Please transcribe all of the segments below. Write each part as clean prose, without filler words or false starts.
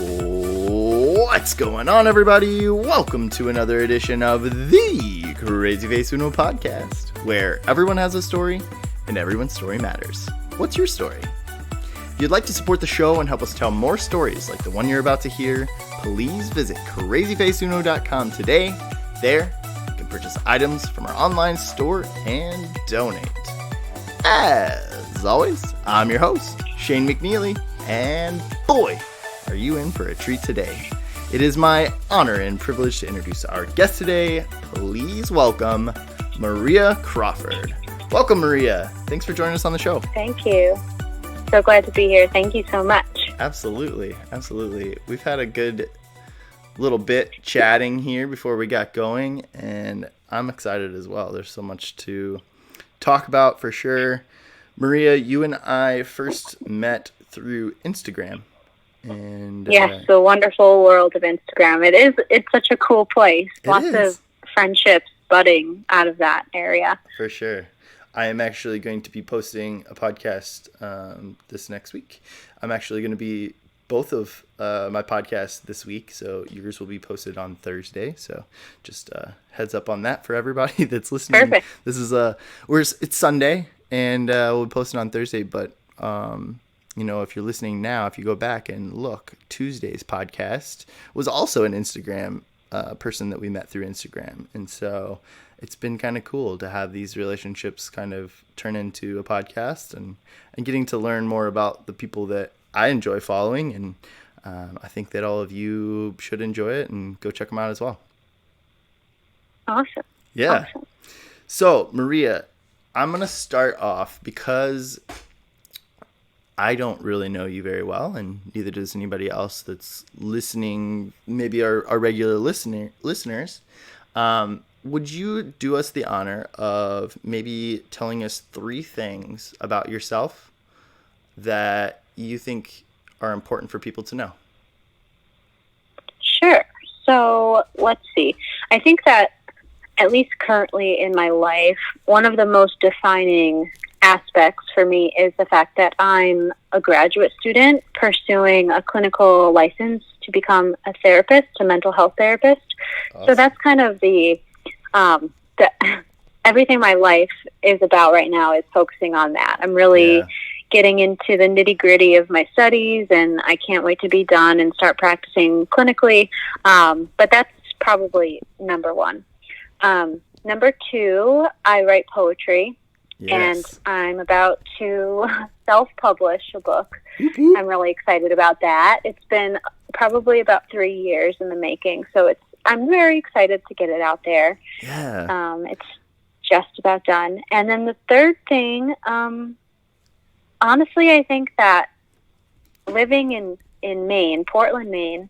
What's going on, everybody? Welcome to another edition of Thee CrazyFaceUno Podcast, where everyone has a story and everyone's story matters. What's your story? If you'd like to support the show and help us tell more stories like the one you're about to hear, please visit CrazyFaceUno.com today. There, you can purchase items from our online store and donate. As always, I'm your host, Shane McNeely, and boy, are you in for a treat today. It is my honor and privilege to introduce our guest today. Please welcome Maria Crawford. Welcome, Maria. Thanks for joining us on the show. Thank you. So glad to be here. Thank you so much. Absolutely. We've had a good little bit chatting here before we got going, and I'm excited as well. There's so much to talk about for sure. Maria, you and I first met through Instagram. And yes, the wonderful world of Instagram. It's such a cool place. Lots of friendships budding out of that area. For sure. I am actually going to be posting a podcast this next week. I'm actually going to be both of my podcasts this week, so yours will be posted on Thursday. So just heads up on that for everybody that's listening. Perfect. This is it's Sunday, and we'll be posting on Thursday, but if you're listening now, if you go back and look, Tuesday's podcast was also an Instagram person that we met through Instagram. And so it's been kind of cool to have these relationships kind of turn into a podcast and getting to learn more about the people that I enjoy following. And I think that all of you should enjoy it and go check them out as well. Awesome. Yeah. Awesome. So, Maria, I'm going to start off because I don't really know you very well, and neither does anybody else that's listening, maybe our regular listeners. Would you do us the honor of maybe telling us 3 things about yourself that you think are important for people to know? Sure. So let's see. I think that at least currently in my life, one of the most defining aspects for me is the fact that I'm a graduate student pursuing a clinical license to become a therapist, a mental health therapist. Awesome. So that's kind of the everything my life is about right now is focusing on that. I'm really getting into the nitty gritty of my studies, and I can't wait to be done and start practicing clinically. But that's probably number 1. Number 2, I write poetry. Yes. And I'm about to self-publish a book. Mm-hmm. I'm really excited about that. It's been probably about 3 years in the making, so I'm very excited to get it out there. Yeah. It's just about done. And then the third thing, honestly, I think that living in Maine, Portland, Maine,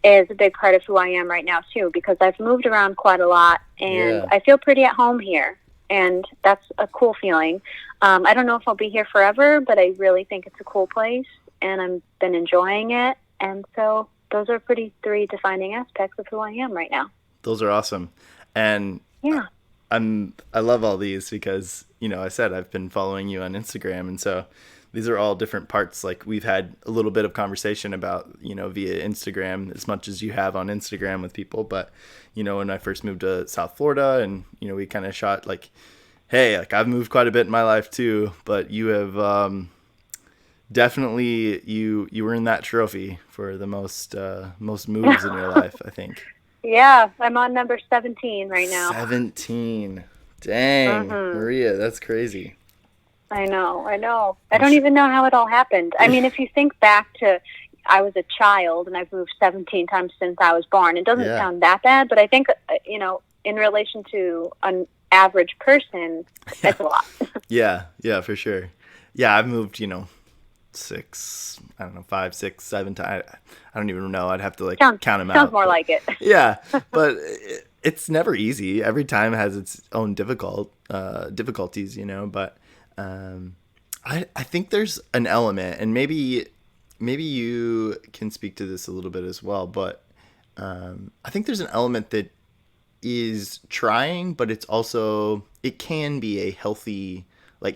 is a big part of who I am right now, too, because I've moved around quite a lot, and I feel pretty at home here. And that's a cool feeling. I don't know if I'll be here forever, but I really think it's a cool place, and I've been enjoying it. And so those are 3 defining aspects of who I am right now. Those are awesome. And yeah, I love all these because, I said I've been following you on Instagram. And so these are all different parts. Like we've had a little bit of conversation about, via Instagram as much as you have on Instagram with people. But, when I first moved to South Florida and, we kind of shot like, hey, like I've moved quite a bit in my life too, but you have definitely, you were in that trophy for the most moves in your life, I think. Yeah, I'm on number 17 right now. 17. Dang, Maria, that's crazy. I know. I don't even know how it all happened. I mean, if you think back to, I was a child and I've moved 17 times since I was born. It doesn't sound that bad, but I think, in relation to an average person, it's a lot. Yeah, for sure. Yeah, I've moved, 5, 6, 7 times. I don't even know. I'd have to count them out. Sounds more like it. Yeah, but it's never easy. Every time has its own difficulties, but I think there's an element, and maybe you can speak to this a little bit as well, but I think there's an element that is trying, but it can be a healthy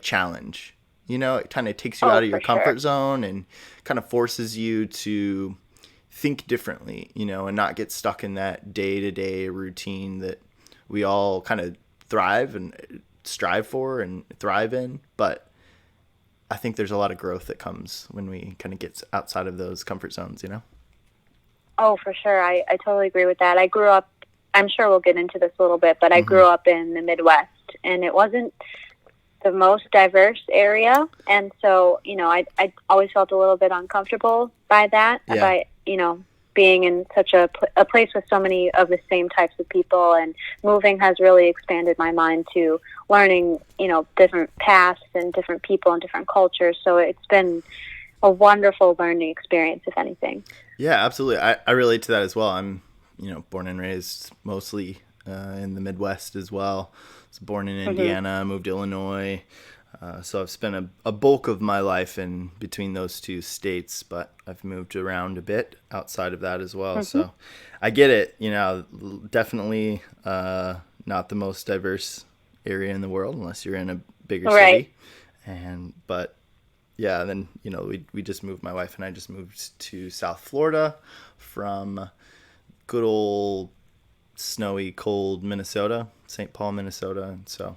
challenge. It kind of takes you out of your comfort zone and kind of forces you to think differently, and not get stuck in that day-to-day routine that we all kind of thrive and strive for and thrive in. But I think there's a lot of growth that comes when we kind of get outside of those comfort zones, Oh, for sure. I totally agree with that. I grew up, I'm sure we'll get into this a little bit, but I grew up in the Midwest, and it wasn't the most diverse area. And so, I always felt a little bit uncomfortable by that, by, being in such a place with so many of the same types of people. And moving has really expanded my mind to learning, different paths and different people and different cultures. So it's been a wonderful learning experience, if anything. Yeah, absolutely. I relate to that as well. I'm, born and raised mostly in the Midwest as well. I was born in Indiana, moved to Illinois. So I've spent a bulk of my life in between those two states, but I've moved around a bit outside of that as well. So I get it, definitely not the most diverse area in the world unless you're in a bigger city. But yeah, then, we just moved, my wife and I just moved to South Florida from good old snowy, cold Minnesota, St. Paul, Minnesota. And so.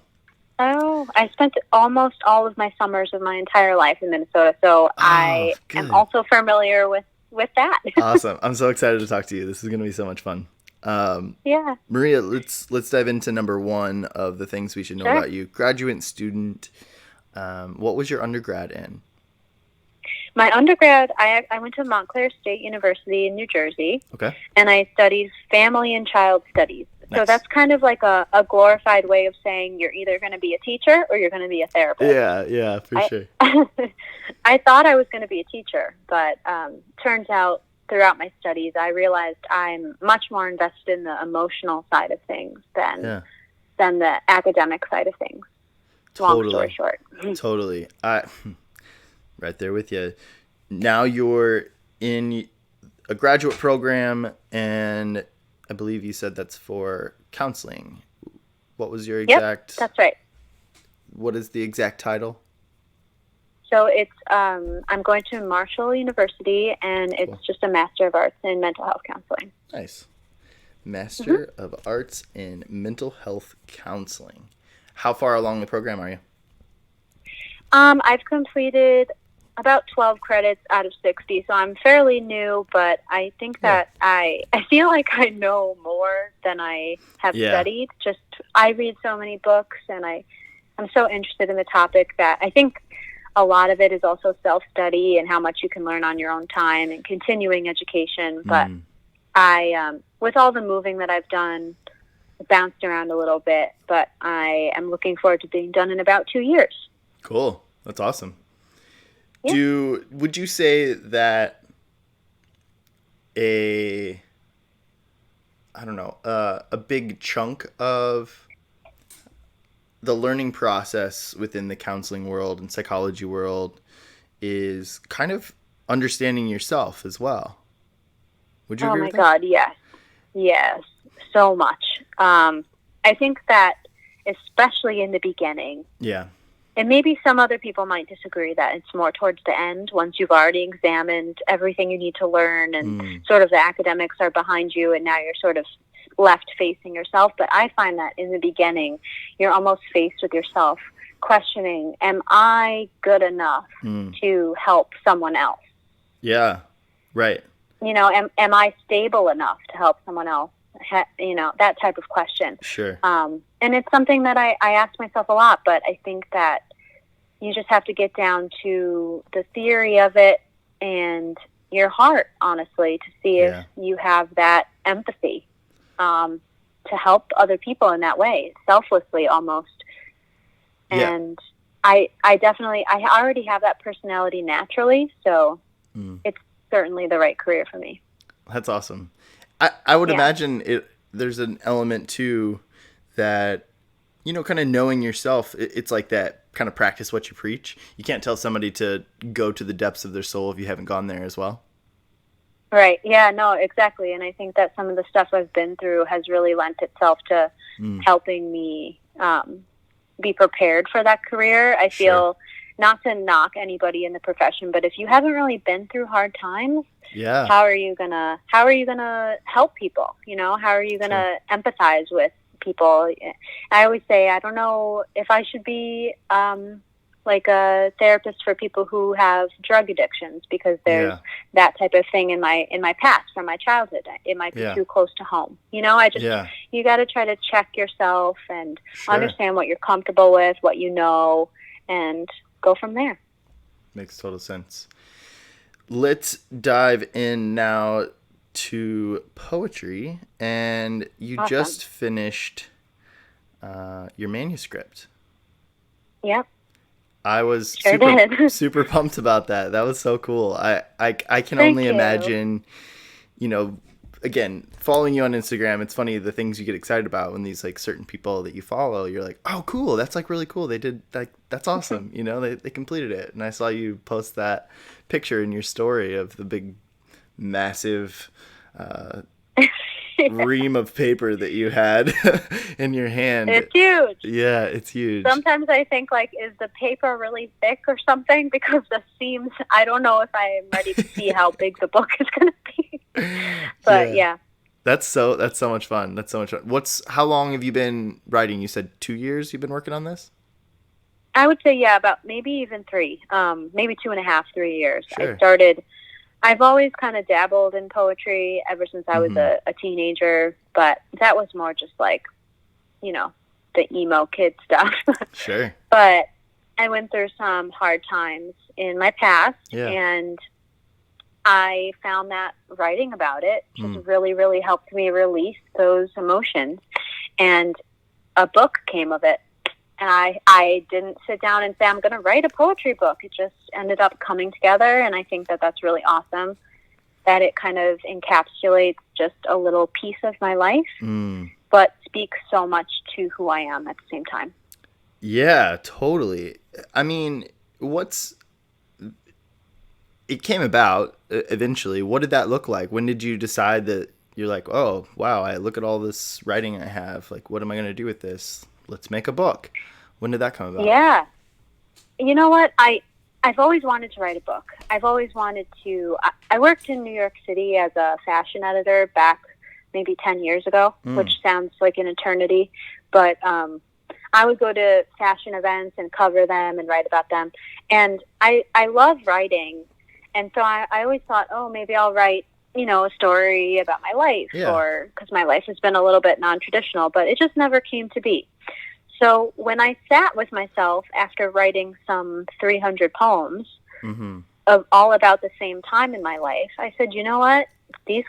Oh, I spent almost all of my summers of my entire life in Minnesota, so I am also familiar with that. Awesome. I'm so excited to talk to you. This is going to be so much fun. Yeah. Maria, let's dive into number one of the things we should know about you. Graduate student. What was your undergrad in? My undergrad, I went to Montclair State University in New Jersey. Okay. And I studied family and child studies. Nice. So that's kind of like a glorified way of saying you're either going to be a teacher or you're going to be a therapist. Yeah, for sure. I thought I was going to be a teacher, but turns out throughout my studies, I realized I'm much more invested in the emotional side of things than the academic side of things. Totally. Long story short. Totally. Right there with you. Now you're in a graduate program, and I believe you said that's for counseling. What was your exact... Yep, that's right. What is the exact title? So it's I'm going to Marshal University, and it's just a Master of Arts in Mental Health Counseling. Nice. Master of Arts in Mental Health Counseling. How far along the program are you? I've completed about 12 credits out of 60, so I'm fairly new, but I think that I feel like I know more than I have studied. Just I read so many books, and I'm so interested in the topic that I think a lot of it is also self-study and how much you can learn on your own time and continuing education. But I, with all the moving that I've done, bounced around a little bit, but I am looking forward to being done in about 2 years. Cool. That's awesome. Yeah. Would you say that a big chunk of the learning process within the counseling world and psychology world is kind of understanding yourself as well? Would you agree with that? Oh my God, yes. Yes, so much. I think that especially in the beginning. Yeah. And maybe some other people might disagree that it's more towards the end, once you've already examined everything you need to learn and sort of the academics are behind you and now you're sort of left facing yourself. But I find that in the beginning, you're almost faced with yourself questioning, am I good enough to help someone else? Yeah, right. Am I stable enough to help someone else? That type of question. Sure. And it's something that I ask myself a lot, but I think that you just have to get down to the theory of it and your heart, honestly, to see if you have that empathy to help other people in that way, selflessly almost. And I already have that personality naturally, so it's certainly the right career for me. That's awesome. I would imagine there's an element too that, kind of knowing yourself, it's like that kind of practice what you preach. You can't tell somebody to go to the depths of their soul if you haven't gone there as well. Right. Yeah, no, exactly. And I think that some of the stuff I've been through has really lent itself to helping me be prepared for that career. I feel not to knock anybody in the profession, but if you haven't really been through hard times, yeah, how are you gonna help people? You know, how are you gonna empathize with people? I always say, I don't know if I should be like a therapist for people who have drug addictions, because there's that type of thing in my past from my childhood. It might be too close to home. You know, you got to try to check yourself and understand what you're comfortable with, what you know, and go from there. Makes total sense. Let's dive in now to poetry, and you just finished your manuscript. Yep. I was super pumped about that. That was so cool. I can only imagine, you know, again, following you on Instagram, it's funny the things you get excited about when these like certain people that you follow, you're like, oh, cool. That's like really cool. They did like, that's awesome. You know, they completed it. And I saw you post that picture in your story of the big, massive ream of paper that you had in your hand. It's huge. Yeah, it's huge. Sometimes I think, like, is the paper really thick or something? Because the seams, I don't know if I am ready to see how big the book is going to be. But yeah. That's so much fun. That's so much fun. How long have you been writing? You said 2 years you've been working on this? I would say, about maybe even 3, maybe 2.5, 3 years. Sure. I've always kind of dabbled in poetry ever since I was a teenager, but that was more just like, you know, the emo kid stuff. Sure. But I went through some hard times in my past, and I found that writing about it just really, really helped me release those emotions, and a book came of it. And I didn't sit down and say, I'm going to write a poetry book. It just ended up coming together, and I think that that's really awesome, that it kind of encapsulates just a little piece of my life, but speaks so much to who I am at the same time. Yeah, totally. I mean, it came about eventually. What did that look like? When did you decide that you're like, oh, wow, I look at all this writing I have. Like, what am I going to do with this? Let's make a book. When did that come about? Yeah. You know what? I've always wanted to write a book. I've always wanted to. I worked in New York City as a fashion editor back maybe 10 years ago, which sounds like an eternity. But I would go to fashion events and cover them and write about them. And I love writing. And so I always thought, oh, maybe I'll write, you know, a story about my life, or because my life has been a little bit non-traditional, but it just never came to be. So when I sat with myself after writing some 300 poems of all about the same time in my life, I said, you know what? These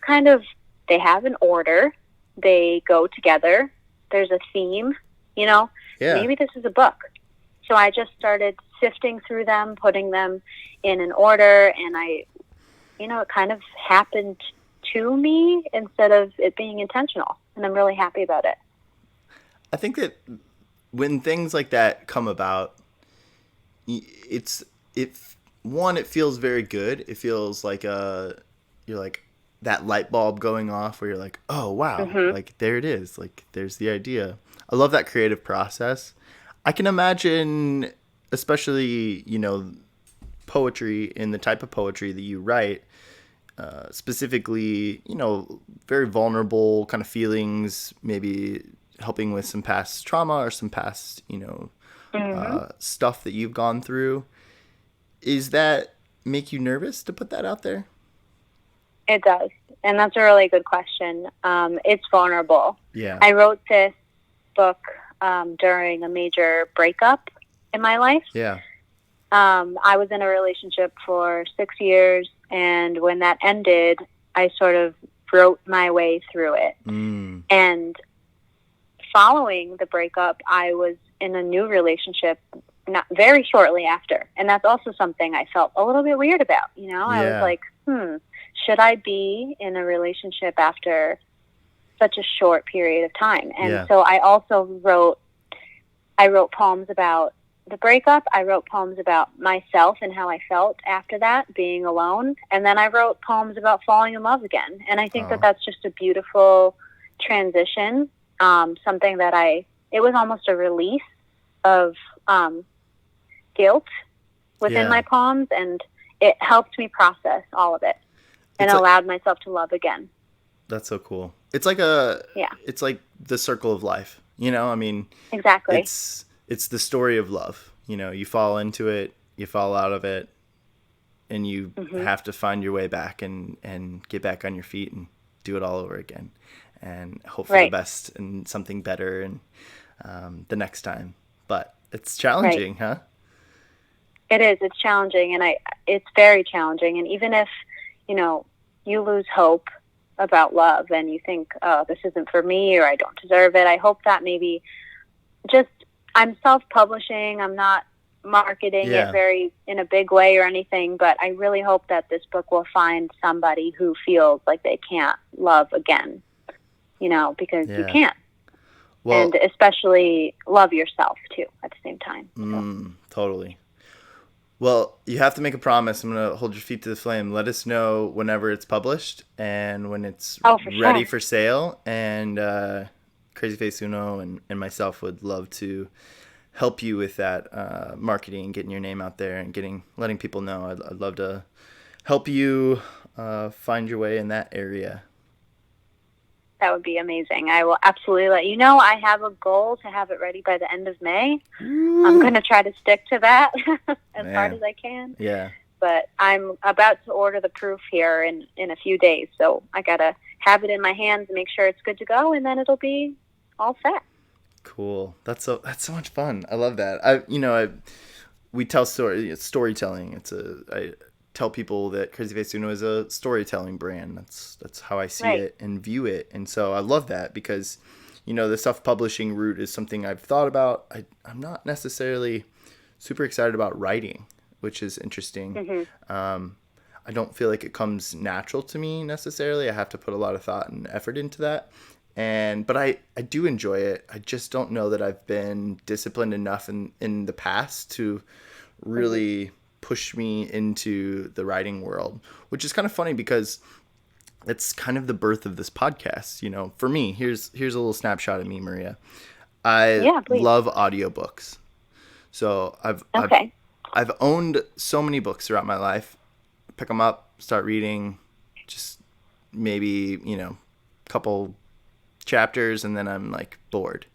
they have an order. They go together. There's a theme, you know? Maybe this is a book. So I just started sifting through them, putting them in an order, and it kind of happened to me instead of it being intentional. And I'm really happy about it. I think that when things like that come about, it feels very good. It feels like you're like that light bulb going off where you're like, oh, wow, like there it is. Like there's the idea. I love that creative process. I can imagine, especially, you know, poetry in the type of poetry that you write, specifically, you know, very vulnerable kind of feelings, maybe helping with some past trauma or some past, you know, stuff that you've gone through. Is that make you nervous to put that out there? It does. And that's a really good question. It's vulnerable. Yeah. I wrote this book during a major breakup in my life. Yeah. I was in a relationship for 6 years, and when that ended, I sort of wrote my way through it. And following the breakup, I was in a new relationship not very shortly after. And that's also something I felt a little bit weird about. You know, I was like, should I be in a relationship after such a short period of time? And so I also wrote poems about the breakup. I wrote poems about myself and how I felt after that, being alone. And then I wrote poems about falling in love again. And I think that that's just a beautiful transition. Something that it was almost a release of guilt within my poems, and it helped me process all of it and allowed myself to love again. That's so cool. It's like it's like the circle of life, you know? I mean, exactly. It's the story of love. You know, you fall into it, you fall out of it, and you have to find your way back and get back on your feet and do it all over again and hope for the best and something better and the next time. But it's challenging, huh? It is. It's challenging, and it's very challenging. And even if, you know, you lose hope about love and you think, oh, this isn't for me or I don't deserve it, I hope that maybe I'm self-publishing. I'm not marketing it in a big way or anything, but I really hope that this book will find somebody who feels like they can't love again, you know, because you can't. Well, and especially love yourself too at the same time. So. Totally. Well, you have to make a promise. I'm going to hold your feet to the flame. Let us know whenever it's published and when it's ready for sale. And CrazyFaceUno and myself would love to help you with that marketing and getting your name out there and letting people know. I'd love to help you find your way in that area. That would be amazing. I will absolutely let you know. I have a goal to have it ready by the end of May. Ooh. I'm going to try to stick to that as hard as I can. Yeah. But I'm about to order the proof here in a few days. So I got to have it in my hands and make sure it's good to go, and then it'll be all set. Cool. That's so much fun. I love that. We tell storytelling. I tell people that CrazyFaceUno is a storytelling brand. That's how I see it and view it. And so I love that because, you know, the self-publishing route is something I've thought about. I'm not necessarily super excited about writing, which is interesting. I don't feel like it comes natural to me necessarily. I have to put a lot of thought and effort into that. But I do enjoy it. I just don't know that I've been disciplined enough in the past to really push me into the writing world, which is kind of funny because it's kind of the birth of this podcast. You know, for me, here's a little snapshot of me, Maria. I love audiobooks. So I've owned so many books throughout my life. Pick them up, start reading, just maybe, you know, a couple chapters, and then I'm like bored,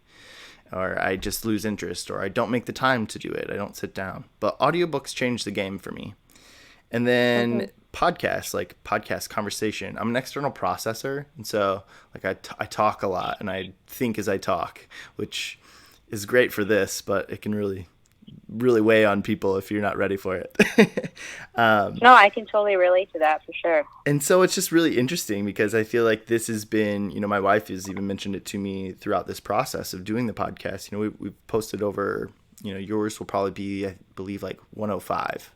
or I just lose interest, or I don't make the time to do it. I don't sit down. But audiobooks change the game for me. And then podcasts, like podcast conversation. I'm an external processor, and so like I talk a lot and I think as I talk, which is great for this, but it can really weigh on people if you're not ready for it. No, I can totally relate to that for sure. And so it's just really interesting because I feel like this has been, you know, my wife has even mentioned it to me throughout this process of doing the podcast. You know, we've posted over, you know, yours will probably be, I believe, like 105,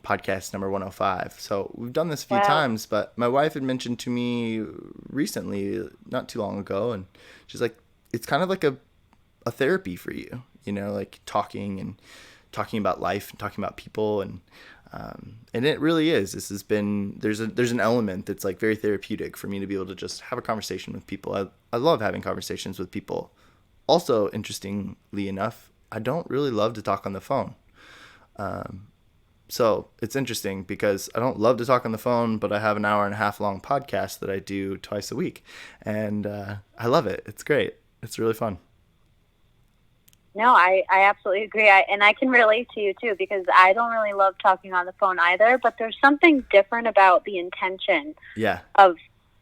podcast number 105. So we've done this a few times, but my wife had mentioned to me recently, not too long ago, and she's like, it's kind of like a therapy for you. You know, like talking about life and talking about people, and it really is. This has been there's an element that's like very therapeutic for me to be able to just have a conversation with people. I love having conversations with people. Also, interestingly enough, I don't really love to talk on the phone. So it's interesting because I don't love to talk on the phone, but I have an 1.5 hour long podcast that I do twice a week, and I love it. It's great. It's really fun. No, I absolutely agree. And I can relate to you, too, because I don't really love talking on the phone either. But there's something different about the intention of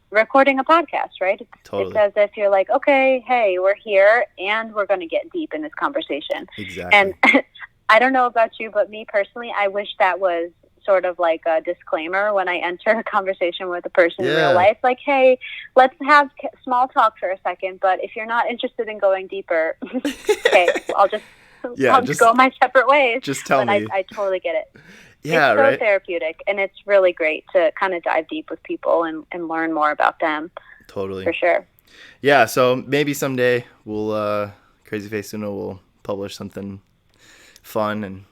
recording a podcast, right? Totally. It's as if you're like, okay, hey, we're here, and we're going to get deep in this conversation. Exactly. And I don't know about you, but me personally, I wish that was sort of like a disclaimer when I enter a conversation with a person in real life. Like, hey, let's have small talk for a second, but if you're not interested in going deeper, okay, I'll just go my separate ways. Just tell me. I totally get it. Yeah, it's so therapeutic, and it's really great to kind of dive deep with people and learn more about them. Totally. For sure. Yeah, so maybe someday we'll CrazyFaceUno will publish something fun and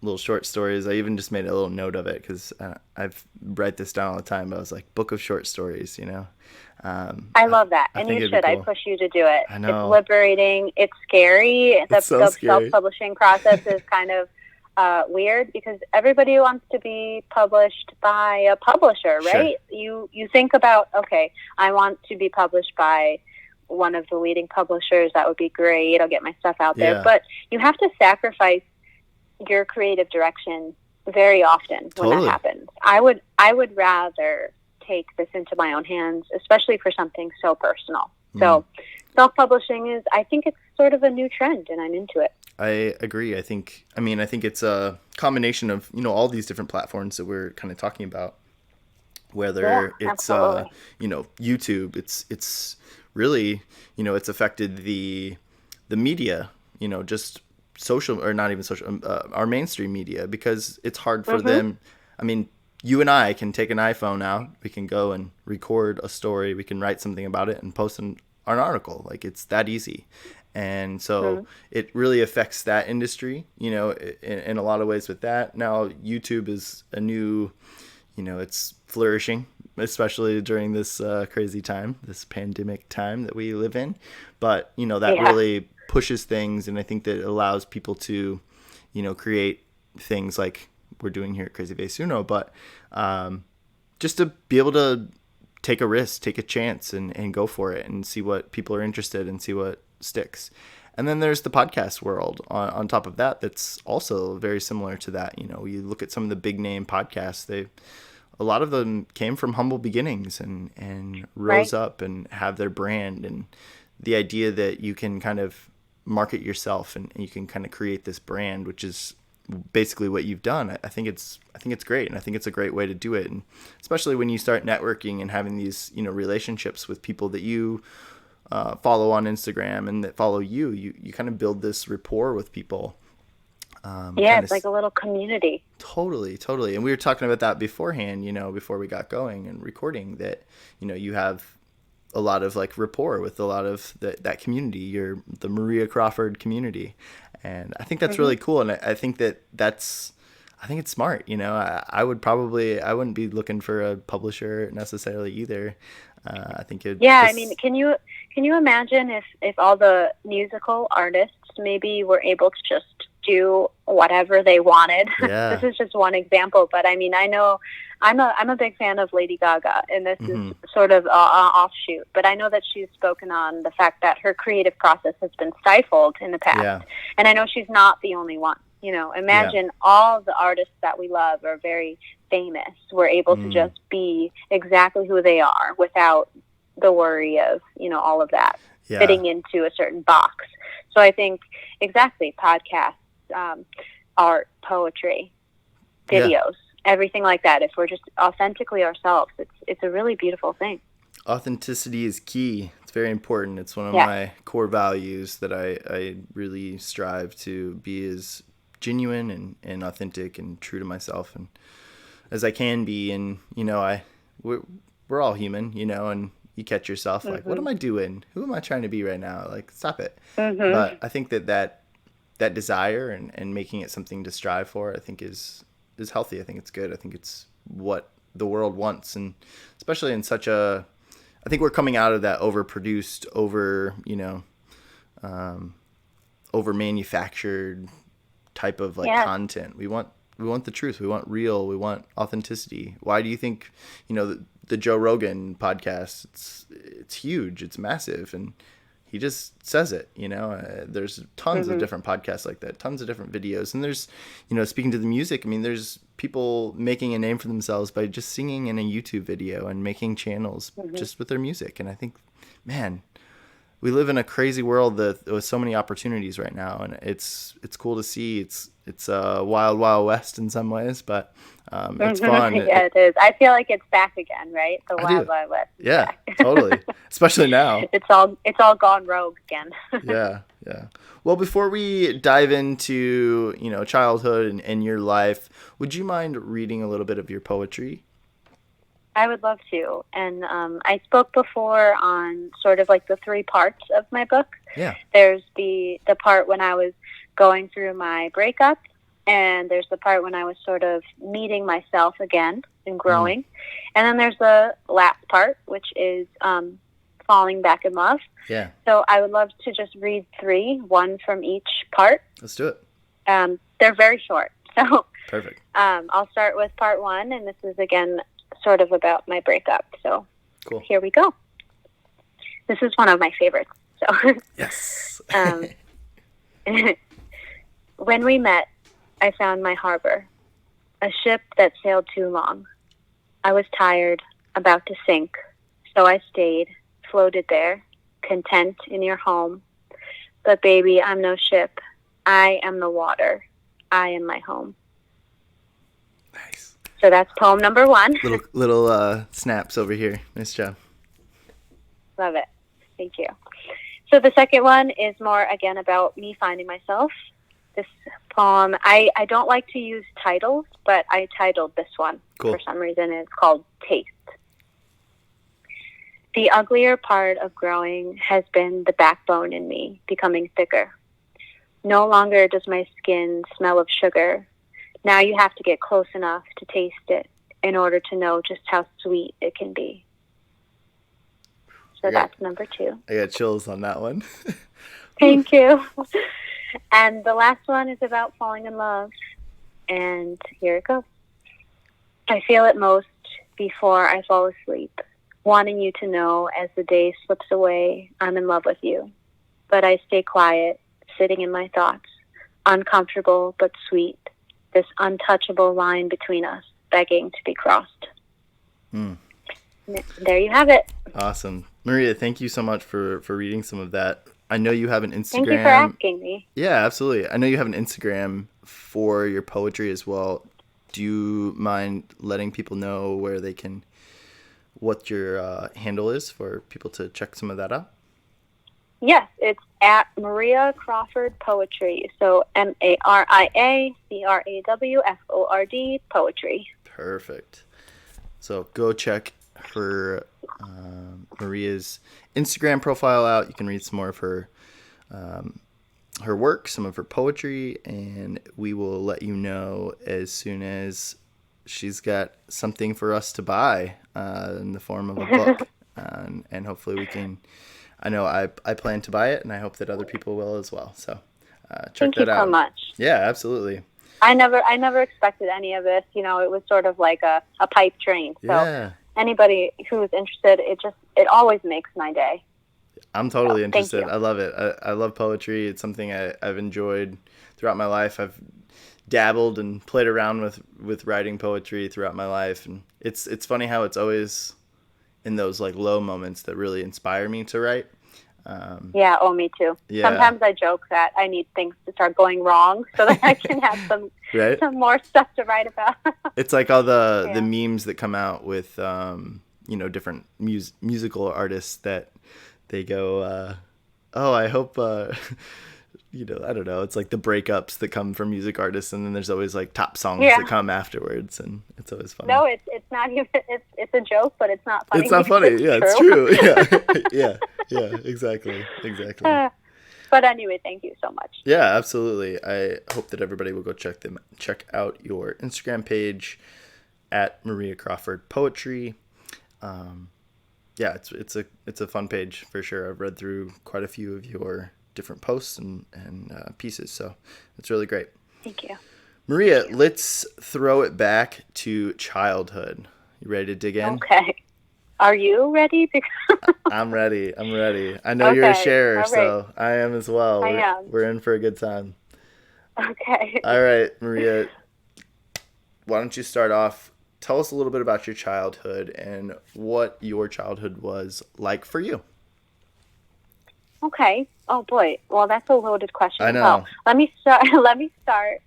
little short stories. I even just made a little note of it because I've write this down all the time. But I was like, book of short stories, you know. I love that, and you should. Cool. I push you to do it. I know. It's liberating. It's scary. The scary. Self-publishing process is kind of weird because everybody wants to be published by a publisher, right? Sure. You think about, okay, I want to be published by one of the leading publishers. That would be great. I'll get my stuff out there. But you have to sacrifice your creative direction very often when that happens. I would rather take this into my own hands, especially for something so personal. So self-publishing I think it's sort of a new trend, and I'm into it. I agree. I think it's a combination of, all these different platforms that we're kind of talking about, whether it's, YouTube, it's really, it's affected the media, just social, or not even social, our mainstream media, because it's hard for them. I mean, you and I can take an iPhone out, we can go and record a story, we can write something about it and post an article. Like, it's that easy. And so it really affects that industry, in a lot of ways with that. Now, YouTube is a new, it's flourishing, especially during this crazy time, this pandemic time that we live in. But, that really pushes things. And I think that it allows people to, create things like we're doing here at CrazyFaceUno, but just to be able to take a risk, take a chance, and go for it and see what people are interested in, see what sticks. And then there's the podcast world on top of that, that's also very similar to that. You look at some of the big name podcasts, a lot of them came from humble beginnings and rose up and have their brand, and the idea that you can kind of market yourself and you can kind of create this brand, which is basically what you've done. I think it's great, and I think it's a great way to do it. And especially when you start networking and having these relationships with people that you follow on Instagram and that follow you kind of build this rapport with people. It's like a little community. Totally. And we were talking about that beforehand, before we got going and recording, that you have a lot of like rapport with a lot of that community. You're the Maria Crawford community. And I think that's really cool. And I think I think it's smart. I wouldn't be looking for a publisher necessarily either. I think I mean, can you imagine if all the musical artists maybe were able to just do whatever they wanted? This is just one example, but I mean, I know I'm a big fan of Lady Gaga, and this is sort of an offshoot, but I know that she's spoken on the fact that her creative process has been stifled in the past, and I know she's not the only one. Imagine all the artists that we love are very famous. We're able to just be exactly who they are without the worry of, all of that fitting into a certain box. So I think exactly podcasts, art, poetry, videos, everything like that. If we're just authentically ourselves, it's a really beautiful thing. Authenticity is key. It's very important. It's one of my core values that I really strive to be as genuine and authentic and true to myself and as I can be. And we're all human, and you catch yourself like, what am I doing? Who am I trying to be right now? Like, stop it. But I think that desire and making it something to strive for, I think is healthy. I think it's good. I think it's what the world wants, and especially in I think we're coming out of that overproduced, over manufactured type of content. We want the truth. We want real. We want authenticity. Why do you think, the Joe Rogan podcast, it's huge. It's massive. And he just says it, there's tons of different podcasts like that, tons of different videos. And there's, speaking to the music, I mean, there's people making a name for themselves by just singing in a YouTube video and making channels just with their music. And I think, man, we live in a crazy world with so many opportunities right now, and it's cool to see. It's a wild west in some ways, but it's fun. It is. I feel like it's back again, right? The wild west. Yeah, totally. Especially now. It's all gone rogue again. Yeah. Well, before we dive into childhood and your life, would you mind reading a little bit of your poetry? I would love to. And I spoke before on sort of like the 3 parts of my book. Yeah. There's the part when I was going through my breakup, and there's the part when I was sort of meeting myself again and growing. And then there's the last part, which is falling back in love. Yeah. So I would love to just read 3, one from each part. Let's do it. They're very short, So perfect. I'll start with part 1, and this is, again, sort of about my breakup. So cool. Here we go. This is one of my favorites. So yes. When we met, I found my harbor, a ship that sailed too long. I was tired, about to sink, so I stayed, floated there, content in your home. But baby, I'm no ship. I am the water. I am my home. Nice. So that's poem number 1. Little snaps over here. Nice job. Love it. Thank you. So the second one is more, again, about me finding myself. This poem, I don't like to use titles, but I titled this one for some reason. It's called Taste. The uglier part of growing has been the backbone in me becoming thicker. No longer does my skin smell of sugar. Now you have to get close enough to taste it in order to know just how sweet it can be. So that's number 2. I got chills on that one. Thank you. And the last one is about falling in love. And here it goes. I feel it most before I fall asleep, wanting you to know as the day slips away, I'm in love with you. But I stay quiet, sitting in my thoughts, uncomfortable but sweet, this untouchable line between us, begging to be crossed. There you have it. Awesome. Maria, thank you so much for reading some of that. I know you have an Instagram. Thank you for asking me. Yeah, absolutely. I know you have an Instagram for your poetry as well. Do you mind letting people know where they can, what your handle is for people to check some of that out? Yes, it's at Maria Crawford Poetry. So MariaCrawford Poetry. Perfect. So go check her Maria's Instagram profile out. You can read some more of her work, some of her poetry, and we will let you know as soon as she's got something for us to buy in the form of a book. And hopefully we can, I know I plan to buy it, and I hope that other people will as well. So check that out. Thank you so much. Yeah, absolutely. I never expected any of this. You know, it was sort of like a pipe dream. So anybody who's interested, it always makes my day. I'm totally interested. I love it. I love poetry. It's something I've enjoyed throughout my life. I've dabbled and played around with writing poetry throughout my life, and it's funny how it's always in those like low moments that really inspire me to write. Me too. Yeah. Sometimes I joke that I need things to start going wrong so that I can have some more stuff to write about. It's like all the memes that come out with different musical artists that they go, I hope I don't know. It's like the breakups that come from music artists, and then there's always like top songs that come afterwards, and it's always funny. No, it's not even. It's a joke, but it's not funny. It's not funny. It's true. Yeah, exactly. But anyway, thank you so much. Yeah, absolutely. I hope that everybody will go check out your Instagram page at Maria Crawford Poetry. It's a fun page for sure. I've read through quite a few of your different posts and pieces, so it's really great. Thank you. Maria, let's throw it back to childhood. You ready to dig in? Okay. Are you ready? I'm ready. I know you're a sharer, so I am as well. I am. We're in for a good time. Okay. All right, Maria, why don't you start off? Tell us a little bit about your childhood and what your childhood was like for you. Okay. Oh boy. Well, that's a loaded question. I know. Well, let me start.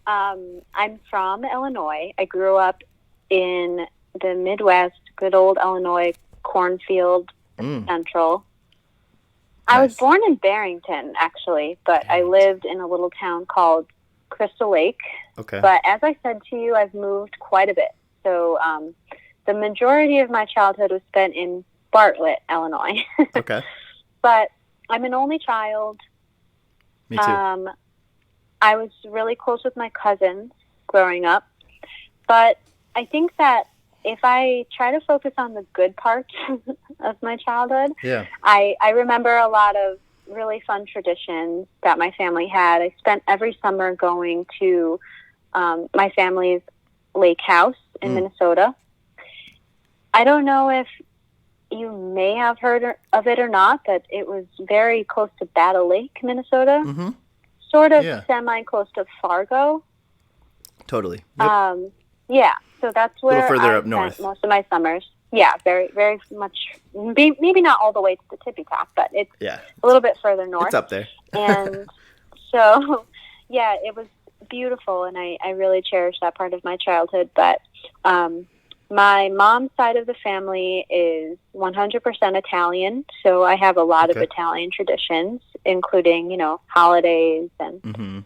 I'm from Illinois. I grew up in the Midwest, good old Illinois, cornfield, central. Nice. I was born in Barrington, actually, but I lived in a little town called Crystal Lake. Okay. But as I said to you, I've moved quite a bit. So the majority of my childhood was spent in Bartlett, Illinois. Okay. But I'm an only child. Me too. I was really close with my cousins growing up. But I think that if I try to focus on the good parts of my childhood, I remember a lot of really fun traditions that my family had. I spent every summer going to my family's lake house in Minnesota. I don't know if you may have heard of it or not, but it was very close to Battle Lake, Minnesota. Mm-hmm. Sort of semi-close to Fargo. Totally. Yep. Yeah, so that's where a little further I up north. spent most of my summers. Yeah, very, very much, maybe not all the way to the tippy top, but it's a little bit further north. It's up there. And so, yeah, it was beautiful, and I really cherished that part of my childhood. But my mom's side of the family is 100% Italian, so I have a lot of Italian traditions, including, holidays and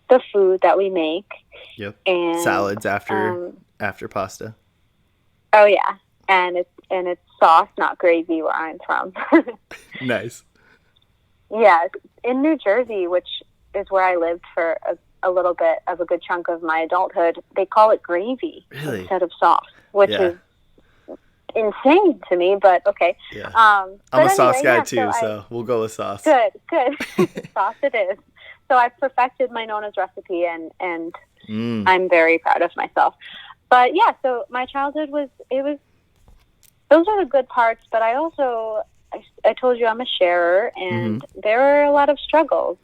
the food that we make. Yep. And salads after pasta. Oh yeah, and it's sauce, not gravy, where I'm from. Nice. Yeah, in New Jersey, which is where I lived for a little bit of a good chunk of my adulthood, they call it gravy instead of sauce, which is insane to me, but okay. Yeah. I'm a sauce guy too, so we'll go with sauce. Good. Sauce it is. So I've perfected my Nona's recipe, and I'm very proud of myself. But yeah, so my childhood those are the good parts, but I also, I told you I'm a sharer, and there were a lot of struggles.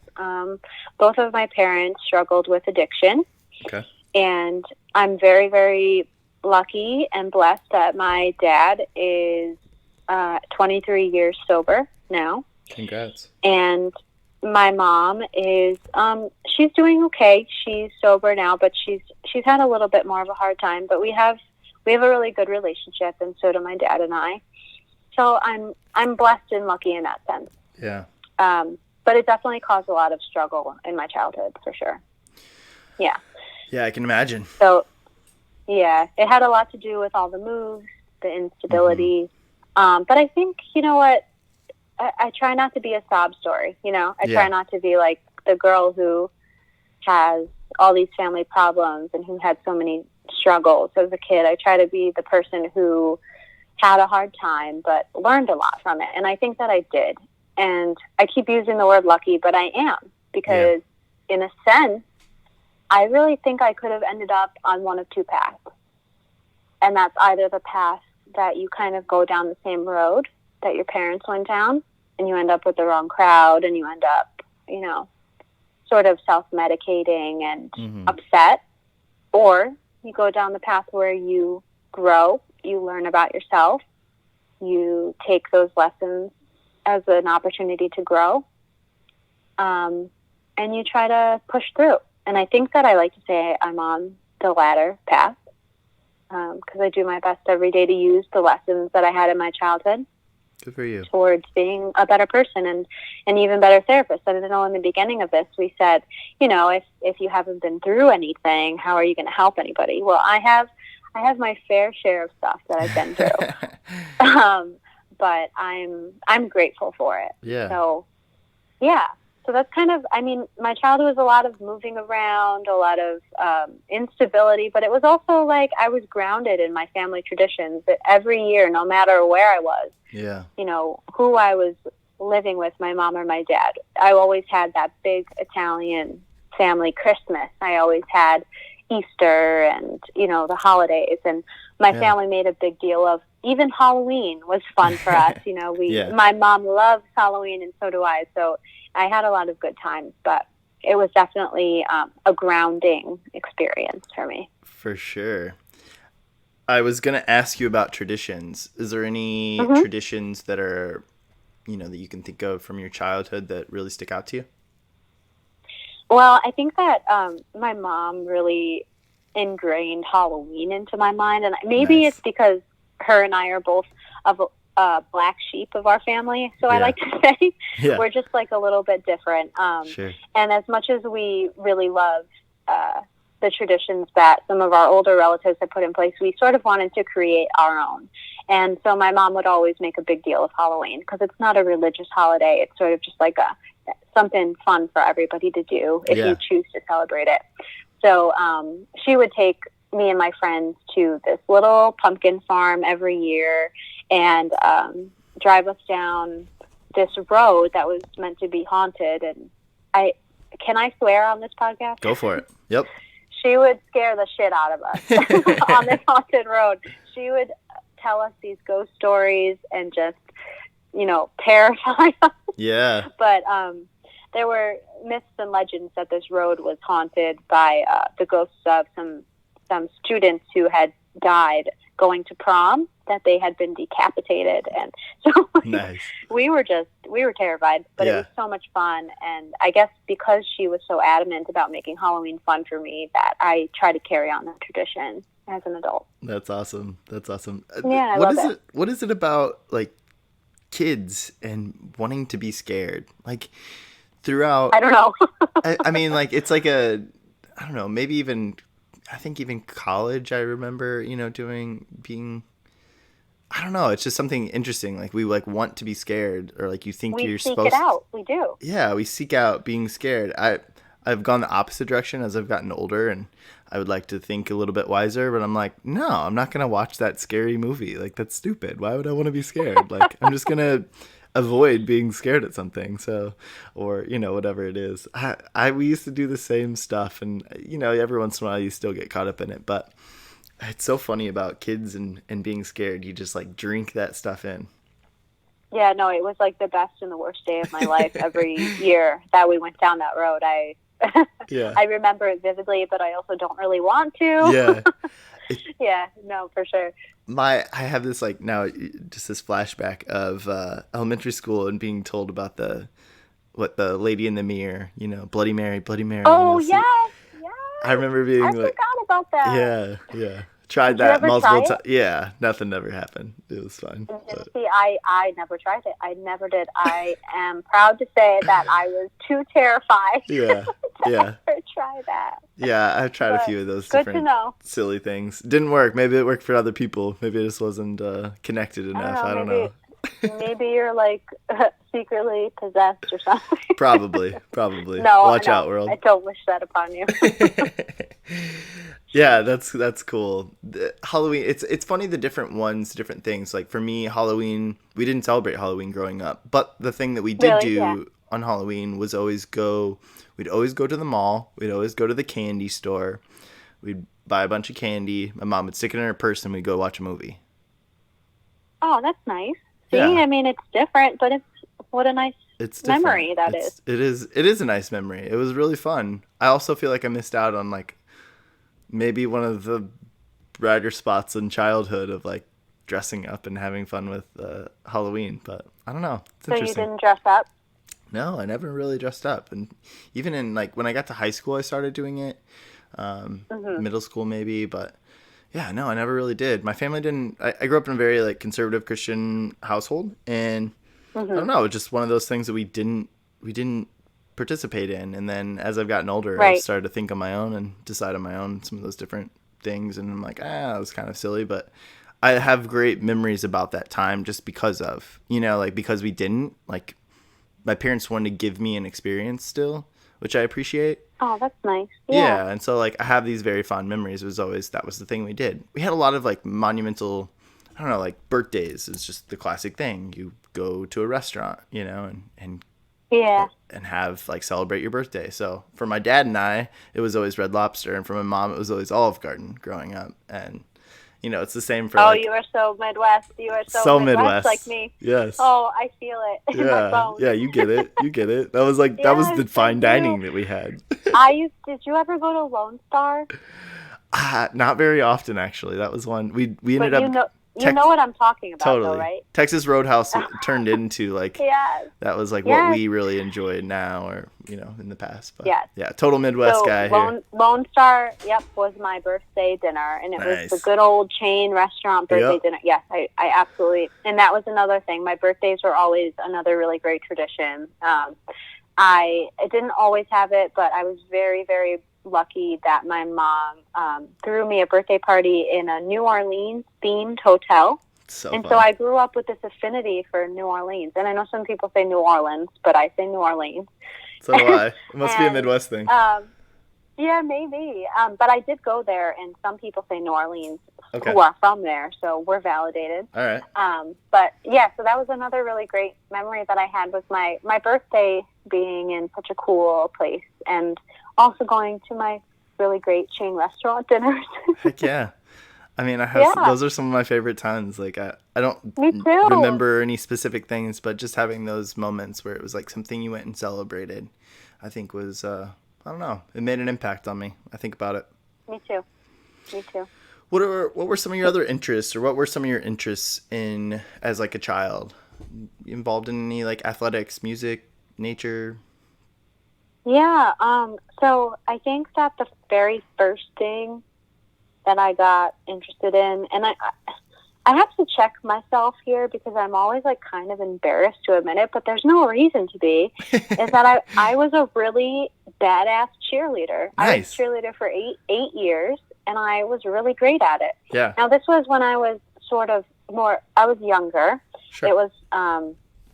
Both of my parents struggled with addiction. Okay. And I'm very, very lucky and blessed that my dad is 23 years sober now. Congrats. And my mom is she's doing okay. She's sober now, but she's had a little bit more of a hard time, but we have a really good relationship, and so do my dad and I. So I'm blessed and lucky in that sense. Yeah. But it definitely caused a lot of struggle in my childhood, for sure. Yeah. Yeah, I can imagine. So yeah, it had a lot to do with all the moves, the instability. But I think, you know what? I try not to be a sob story, I try not to be like the girl who has all these family problems and who had so many struggles as a kid. I try to be the person who had a hard time but learned a lot from it. And I think that I did. And I keep using the word lucky, but I am, because in a sense, I really think I could have ended up on one of two paths. And that's either the path that you kind of go down the same road that your parents went down, and you end up with the wrong crowd, and you end up, sort of self-medicating and upset, or you go down the path where you grow, you learn about yourself, you take those lessons as an opportunity to grow, and you try to push through. And I think that I like to say I'm on the latter path, because I do my best every day to use the lessons that I had in my childhood. Good for you. Towards being a better person and an even better therapist. I know in the beginning of this, we said, if you haven't been through anything, how are you going to help anybody? Well, I have my fair share of stuff that I've been through. But I'm grateful for it. Yeah. So, yeah. So that's kind of, my childhood was a lot of moving around, a lot of instability, but it was also like I was grounded in my family traditions that every year, no matter where I was, who I was living with, my mom or my dad, I always had that big Italian family Christmas. I always had Easter and, the holidays. And my family made a big deal of even Halloween was fun for us. My mom loves Halloween, and so do I. So I had a lot of good times, but it was definitely a grounding experience for me. For sure. I was going to ask you about traditions. Is there any traditions that are, that you can think of from your childhood that really stick out to you? Well, I think that my mom really ingrained Halloween into my mind, and maybe it's because her and I are both of black sheep of our family, so I like to say we're just like a little bit different. Sure. And as much as we really love the traditions that some of our older relatives had put in place, we sort of wanted to create our own. And so my mom would always make a big deal of Halloween, because it's not a religious holiday. It's sort of just like something fun for everybody to do if you choose to celebrate it. So she would take me and my friends to this little pumpkin farm every year and drive us down this road that was meant to be haunted. And can I swear on this podcast? Go for it. Yep. she would scare the shit out of us on this haunted road. She would tell us these ghost stories and just, terrify us. Yeah. But there were myths and legends that this road was haunted by the ghosts of some students who had died going to prom, that they had been decapitated. And so nice. we were terrified, but it was so much fun. And I guess because she was so adamant about making Halloween fun for me, that I try to carry on that tradition as an adult. That's awesome. Yeah, I love it. What is it about, like, kids and wanting to be scared? Like, throughout... I don't know. I mean, like, it's like I don't know, maybe even... I think even college, I remember, being, I don't know, it's just something interesting. Like, we, like, want to be scared, or, like, you think you're supposed to. We seek it out. We do. Yeah, we seek out being scared. I've gone the opposite direction as I've gotten older, and I would like to think a little bit wiser, but I'm like, no, I'm not going to watch that scary movie. Like, that's stupid. Why would I want to be scared? Like, I'm just going to avoid being scared at something. So, or, whatever it is. We used to do the same stuff, and, every once in a while you still get caught up in it, but it's so funny about kids and being scared. You just, like, drink that stuff in. Yeah, no, it was like the best and the worst day of my life every year that we went down that road. I remember it vividly, but I also don't really want to. Yeah. Yeah, no, for sure. I have this, like, now just this flashback of elementary school and being told about the lady in the mirror, Bloody Mary. Oh, yes. I remember being I like, forgot about that. Yeah. Tried that multiple times. Yeah, nothing ever happened. It was fun. See, I never tried it. I never did. I am proud to say that I was too terrified to ever try that. Yeah, I've tried a few of those different silly things. Didn't work. Maybe it worked for other people. Maybe it just wasn't connected enough. I don't know. Maybe you're, like, secretly possessed or something. Probably. No, Watch out, world. I don't wish that upon you. Yeah, that's cool. Halloween, it's funny, the different things. Like, for me, Halloween, we didn't celebrate Halloween growing up, but the thing that we did on Halloween was we'd always go to the mall, we'd always go to the candy store, we'd buy a bunch of candy, my mom would stick it in her purse, and we'd go watch a movie. Oh, that's nice. See, I mean, it's different, but what a nice memory that is. It is a nice memory. It was really fun. I also feel like I missed out on, like, maybe one of the brighter spots in childhood of, like, dressing up and having fun with Halloween, but I don't know. It's interesting. So you didn't dress up? No, I never really dressed up. And even in, like, when I got to high school, I started doing it. Middle school maybe, but yeah, no, I never really did. My family didn't. I grew up in a very, like, conservative Christian household, and I don't know, just one of those things that we didn't participate in. And then as I've gotten older, I started to think on my own and decide on my own some of those different things, and I'm like, it was kind of silly, but I have great memories about that time just because of, like, because we didn't, like, my parents wanted to give me an experience still, which I appreciate. Oh, that's nice. Yeah, and so, like, I have these very fond memories. It was always, that was the thing we did. We had a lot of, like, monumental, I don't know, like, birthdays is just the classic thing. You go to a restaurant, and have, like, celebrate your birthday. So for my dad and I, it was always Red Lobster, and for my mom, it was always Olive Garden growing up. And it's the same for. Oh, you are so Midwest. You are so Midwest like me. Yes. Oh, I feel it in my bones. Yeah, you get it. That was like that was the fine dining that we had. Did you ever go to Lone Star? Not very often, actually. That was one we ended up. You know what I'm talking about, totally. Though, right? Texas Roadhouse turned into, like, that was, like, what we really enjoyed now, or, in the past. But, yeah, total Midwest guy here. Lone Star, was my birthday dinner, and it was the good old chain restaurant birthday dinner. Yes, I absolutely, and that was another thing. My birthdays were always another really great tradition. I didn't always have it, but I was very, very lucky that my mom threw me a birthday party in a New Orleans themed hotel. So I grew up with this affinity for New Orleans. And I know some people say New Orleans, but I say New Orleans. So do I. It must be a Midwest thing. Yeah, maybe. But I did go there, and some people say New Orleans who are from there, so we're validated. All right. But yeah, so that was another really great memory that I had, was my birthday being in such a cool place, and also going to my really great chain restaurant dinners. Heck yeah. I mean, those are some of my favorite times. Like, I don't Me too. remember any specific things, but just having those moments where it was like something you went and celebrated, I think was, I don't know, it made an impact on me. I think about it. Me too. What were some of your other interests, or what were some of your interests in as like a child? Involved in any like athletics, music, nature? Yeah. So I think that the very first thing that I got interested in, and I have to check myself here because I'm always like kind of embarrassed to admit it, but there's no reason to be, is that I was a really badass cheerleader. Nice. I was a cheerleader for eight years, and I was really great at it. Yeah. Now, this was when I was I was younger. Sure. It was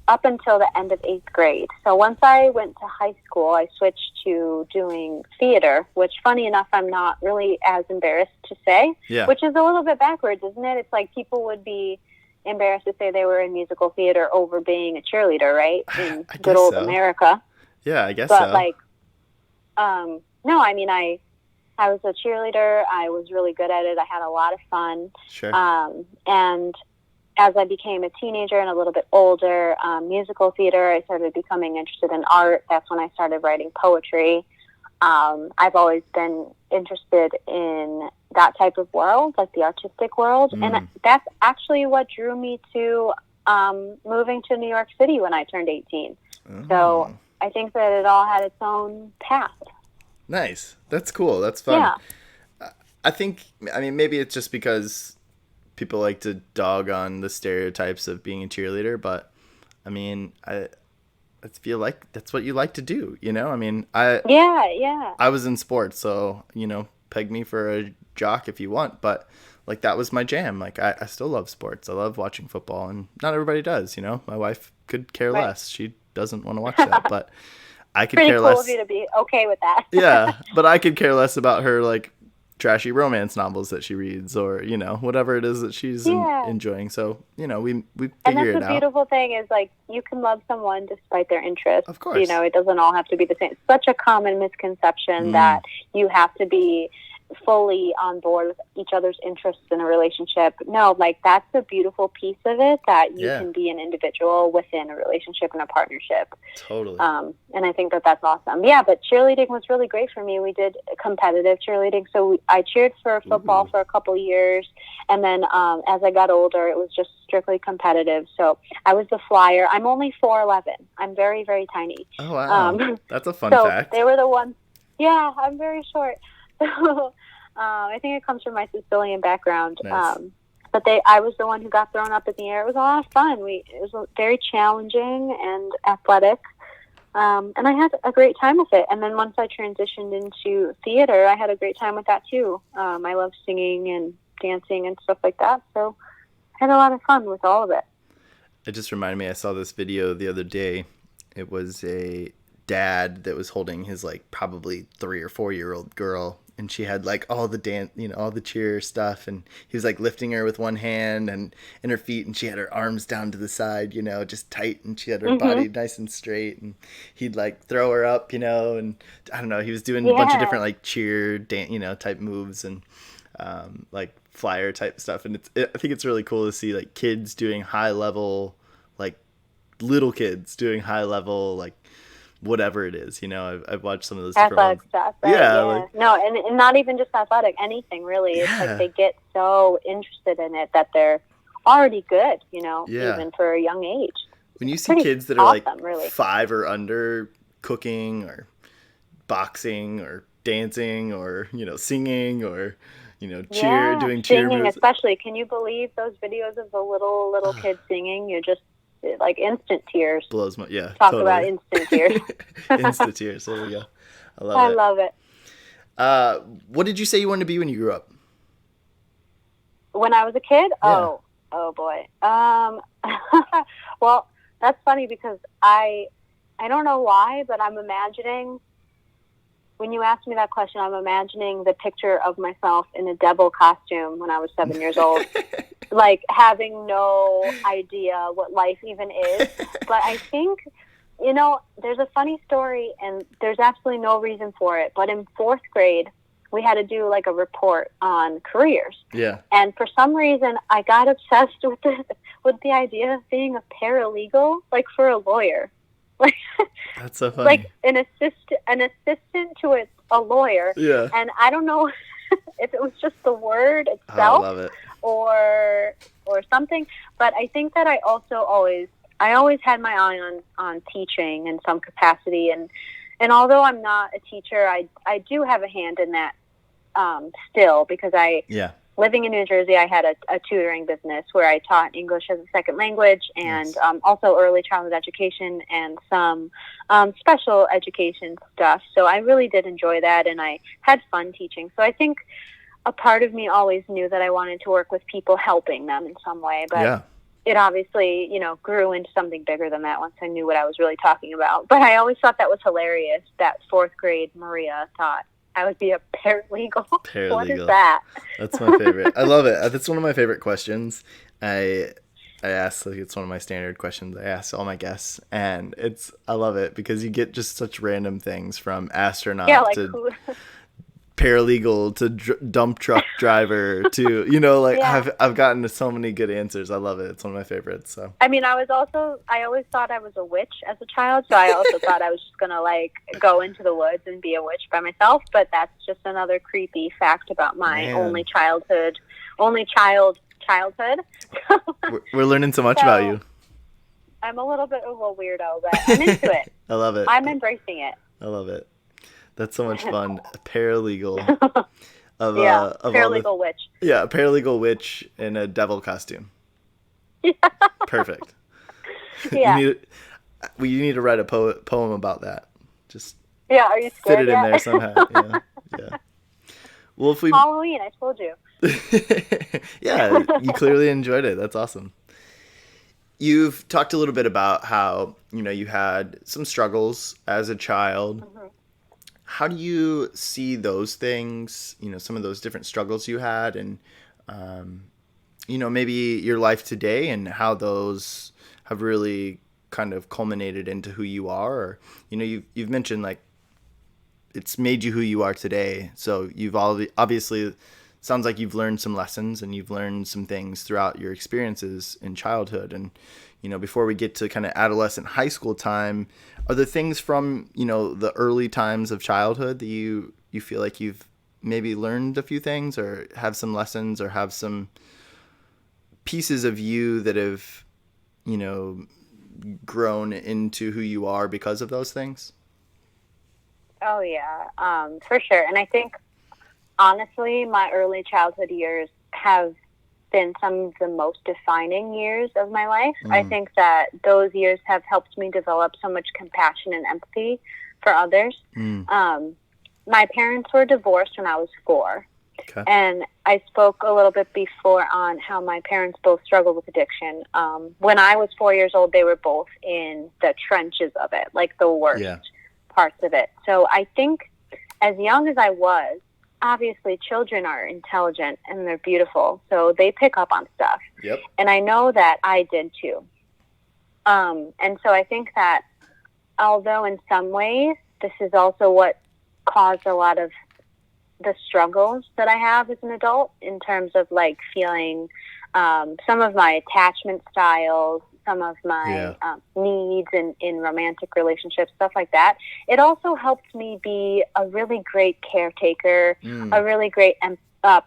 up until the end of 8th grade. So once I went to high school, I switched to doing theater, which, funny enough, I'm not really as embarrassed to say, which is a little bit backwards, isn't it? It's like people would be embarrassed to say they were in musical theater over being a cheerleader, right? In good old America. Yeah, I guess but, so. Like, no, I mean, I was a cheerleader. I was really good at it. I had a lot of fun. Sure. And as I became a teenager and a little bit older, musical theater, I started becoming interested in art. That's when I started writing poetry. I've always been interested in that type of world, like the artistic world. And that's actually what drew me to moving to New York City when I turned 18. So I think that it all had its own path. Nice. That's cool. That's fun. Yeah. I mean, maybe it's just because people like to dog on the stereotypes of being a cheerleader, but I mean, I feel like that's what you like to do, you know? I mean, I was in sports, so, you know, peg me for a jock if you want, but like that was my jam. Like I still love sports. I love watching football, and not everybody does, you know? My wife could care less. She doesn't want to watch that, but I could care less. Pretty cool of you to be okay with that. Yeah, but I could care less about her like trashy romance novels that she reads, or, you know, whatever it is that she's enjoying. So, you know, we figure it out. And that's the beautiful thing is, like, you can love someone despite their interests. Of course. You know, it doesn't all have to be the same. It's such a common misconception that you have to be fully on board with each other's interests in a relationship. No, like, that's a beautiful piece of it, that you can be an individual within a relationship and a partnership. Totally. And I think that that's awesome. Yeah, but cheerleading was really great for me. We did competitive cheerleading. So I cheered for football for a couple years. And then as I got older, it was just strictly competitive. So I was the flyer. I'm only 4'11". I'm very, very tiny. Oh, wow. That's a fun fact. They were the ones. Yeah, I'm very short. So I think it comes from my Sicilian background. Nice. But I was the one who got thrown up in the air. It was a lot of fun. It was very challenging and athletic. And I had a great time with it. And then once I transitioned into theater, I had a great time with that too. I love singing and dancing and stuff like that. So I had a lot of fun with all of it. It just reminded me, I saw this video the other day. It was a dad that was holding his like probably 3 or 4 year old girl, and she had like all the dance, you know, all the cheer stuff, and he was like lifting her with one hand and in her feet, and she had her arms down to the side, you know, just tight, and she had her body nice and straight, and he'd like throw her up, you know, and I don't know, he was doing a bunch of different like cheer you know, type moves, and like flyer type stuff. And I think it's really cool to see like kids doing high level, like little kids doing high level, like whatever it is, you know. I've watched some of those athletic stuff, right? Yeah. Like, no, and not even just athletic, anything really. It's like they get so interested in it that they're already good, you know, even for a young age. When you see kids that are awesome, like really 5 or under cooking or boxing or dancing or, you know, singing or, you know, doing cheer singing moves. Especially, can you believe those videos of the little kids singing? You're just like instant tears. Blows my Talk totally. About instant tears. Instant tears. There we go. I love it. What did you say you wanted to be when you grew up? When I was a kid? Yeah. Oh boy. Well, that's funny because I don't know why, but I'm imagining, when you asked me that question, I'm imagining the picture of myself in a devil costume when I was 7 years old. Like having no idea what life even is. But I think, you know, there's a funny story, and there's absolutely no reason for it. But in 4th grade, we had to do like a report on careers. Yeah. And for some reason, I got obsessed with the idea of being a paralegal, like for a lawyer. Like, that's so funny. Like an assistant to a lawyer. Yeah. And I don't know if it was just the word itself, I love it. or something, but I think that I always had my eye on teaching in some capacity, and although I'm not a teacher, I do have a hand in that still, because living in New Jersey, I had a tutoring business where I taught English as a second language, and also early childhood education and some special education stuff. So I really did enjoy that, and I had fun teaching. So I think a part of me always knew that I wanted to work with people, helping them in some way. But it obviously, grew into something bigger than that once I knew what I was really talking about. But I always thought that was hilarious that 4th grade Maria thought I would be a paralegal. What is that? That's my favorite. I love it. That's one of my favorite questions. I ask, like, it's one of my standard questions I ask all my guests, and I love it because you get just such random things, from astronaut to paralegal to dump truck driver to I've gotten so many good answers. I love it. It's one of my favorites. So I mean, I always thought I was a witch as a child, so I also thought I was just gonna like go into the woods and be a witch by myself. But that's just another creepy fact about my only childhood. We're learning so much about you. I'm a little bit of a weirdo, but I'm into it. I love it. I'm embracing it. I love it. That's so much fun. A paralegal. Paralegal witch. Yeah, a paralegal witch in a devil costume. Yeah. Perfect. Yeah. You need to write a poem about that. Just are you scared fit it in there somehow. Yeah. Well, if we Halloween, I told you. Yeah, you clearly enjoyed it. That's awesome. You've talked a little bit about how, you had some struggles as a child. Mm-hmm. How do you see those things, some of those different struggles you had, and, maybe your life today, and how those have really kind of culminated into who you are? Or, you've mentioned, like, it's made you who you are today. So you've obviously, sounds like you've learned some lessons, and you've learned some things throughout your experiences in childhood. And, before we get to kind of adolescent, high school time, are there things from, the early times of childhood that you feel like you've maybe learned a few things, or have some lessons, or have some pieces of you that have, grown into who you are because of those things? Oh, yeah, for sure. And I think, honestly, my early childhood years have been some of the most defining years of my life. I think that those years have helped me develop so much compassion and empathy for others. My parents were divorced when I was 4. Okay. And I spoke a little bit before on how my parents both struggled with addiction. When I was 4 years old, they were both in the trenches of it, like the worst parts of it. So I think as young as I was, obviously children are intelligent and they're beautiful, so they pick up on stuff. Yep. And I know that I did too. And so I think that although in some ways this is also what caused a lot of the struggles that I have as an adult, in terms of like feeling some of my attachment styles, some of my needs in romantic relationships, stuff like that. It also helped me be a really great caretaker, a really great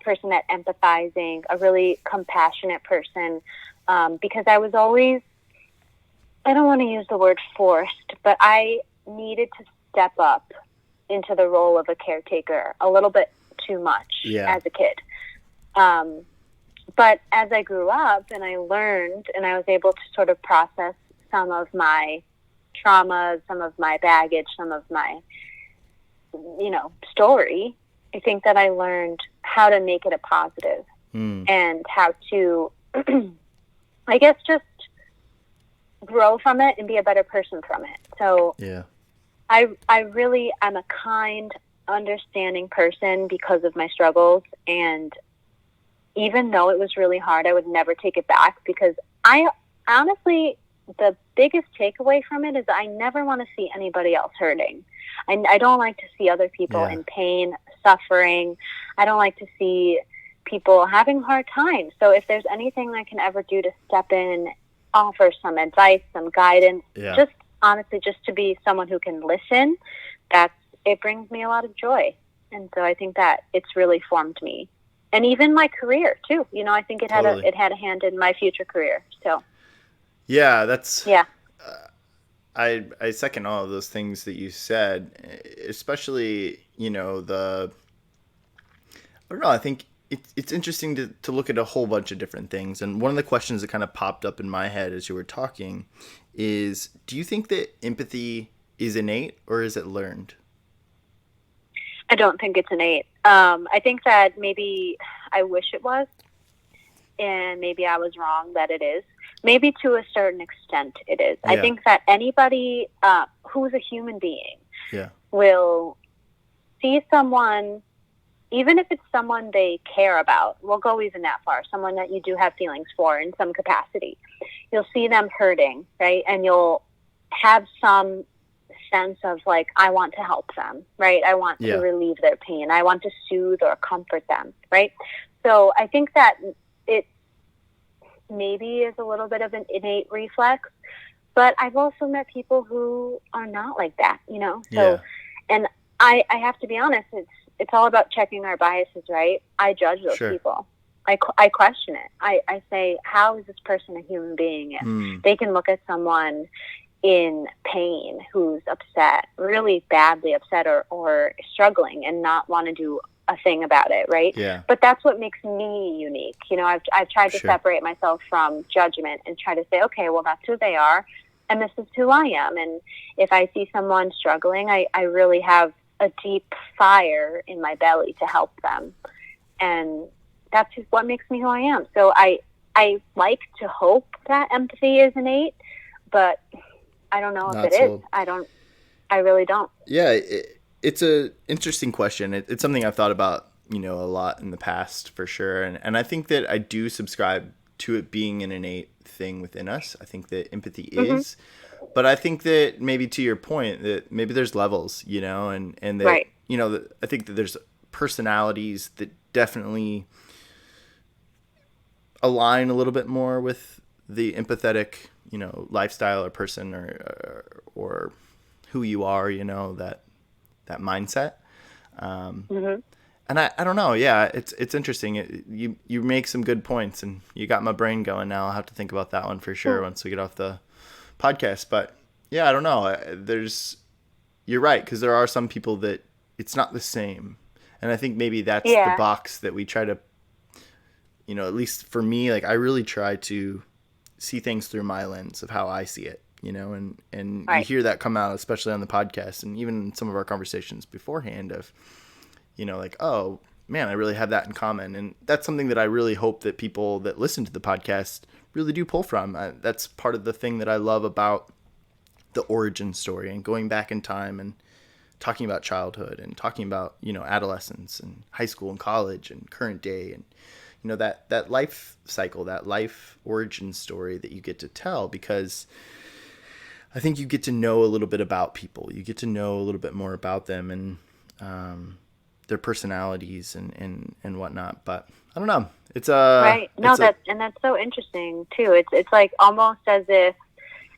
person at empathizing, a really compassionate person, because I was always, I don't want to use the word forced, but I needed to step up into the role of a caretaker a little bit too much as a kid. But as I grew up and I learned, and I was able to sort of process some of my traumas, some of my baggage, some of my, story, I think that I learned how to make it a positive and how to, I guess, just grow from it and be a better person from it. So I really am a kind, understanding person because of my struggles, and even though it was really hard, I would never take it back, because I honestly the biggest takeaway from it is I never want to see anybody else hurting. I don't like to see other people in pain, suffering. I don't like to see people having hard times. So if there's anything I can ever do to step in, offer some advice, some guidance, just honestly, just to be someone who can listen, it brings me a lot of joy. And so I think that it's really formed me. And even my career too. You know, I think it had a hand in my future career. So I second all of those things that you said, especially, you know, I don't know, I think it's interesting to look at a whole bunch of different things. And one of the questions that kind of popped up in my head as you were talking is, do you think that empathy is innate or is it learned? I don't think it's innate. I think that maybe I wish it was, and maybe I was wrong that it is. Maybe to a certain extent it is. I think that anybody who's a human being will see someone, even if it's someone they care about, we'll go even that far, someone that you do have feelings for in some capacity. You'll see them hurting, right? And you'll have some sense of like, I want to help them, right? I want to relieve their pain. I want to soothe or comfort them, right? So I think that it maybe is a little bit of an innate reflex, but I've also met people who are not like that, you know? So, and I have to be honest, it's all about checking our biases, right? I judge those people. I question it. I say, how is this person a human being? And they can look at someone in pain who's upset, really badly upset or struggling and not want to do a thing about it, right? But that's what makes me unique. You know, I've tried to separate myself from judgment and try to say, okay, well, that's who they are, and this is who I am. And if I see someone struggling, I really have a deep fire in my belly to help them. And that's just what makes me who I am. So I like to hope that empathy is innate, but I don't know if it is. I really don't. Yeah, it's a interesting question. It's something I've thought about, you know, a lot in the past for sure. And I think that I do subscribe to it being an innate thing within us. I think that empathy is, but I think that maybe to your point that maybe there's levels, you know, and that, you know, I think that there's personalities that definitely align a little bit more with the empathetic, you know, lifestyle or person or who you are, you know, that mindset. And I don't know. Yeah, it's interesting. You make some good points and you got my brain going now. I'll have to think about that one for sure once we get off the podcast. But yeah, I don't know. You're right. 'Cause there are some people that it's not the same. And I think maybe that's the box that we try to, you know, at least for me, like I really try to see things through my lens of how I see it, you know, and you hear that come out, especially on the podcast and even in some of our conversations beforehand of, you know, like, oh man, I really have that in common. And that's something that I really hope that people that listen to the podcast really do pull from. That's part of the thing that I love about the origin story and going back in time and talking about childhood and talking about, you know, adolescence and high school and college and current day and, you know, that life cycle, that life origin story that you get to tell, because I think you get to know a little bit about people. You get to know a little bit more about them and their personalities and whatnot. But I don't know. It's right. No, that's so interesting too. It's like almost as if,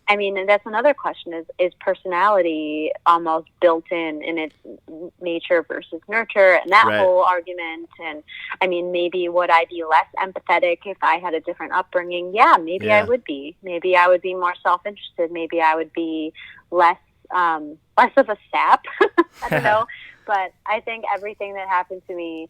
I mean, and that's another question is personality almost built in its nature versus nurture and that whole argument. And I mean, maybe would I be less empathetic if I had a different upbringing? Yeah, maybe I would be. Maybe I would be more self-interested. Maybe I would be less of a sap. I don't know. But I think everything that happened to me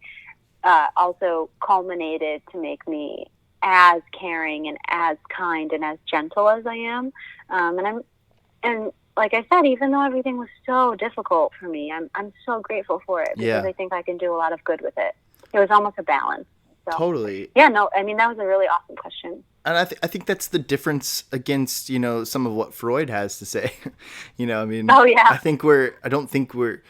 also culminated to make me as caring and as kind and as gentle as I am. And like I said, even though everything was so difficult for me, I'm so grateful for it because I think I can do a lot of good with it. It was almost a balance. So, totally. Yeah, no, I mean, that was a really awesome question. And I think that's the difference against, you know, some of what Freud has to say. You know, I mean, I don't think we're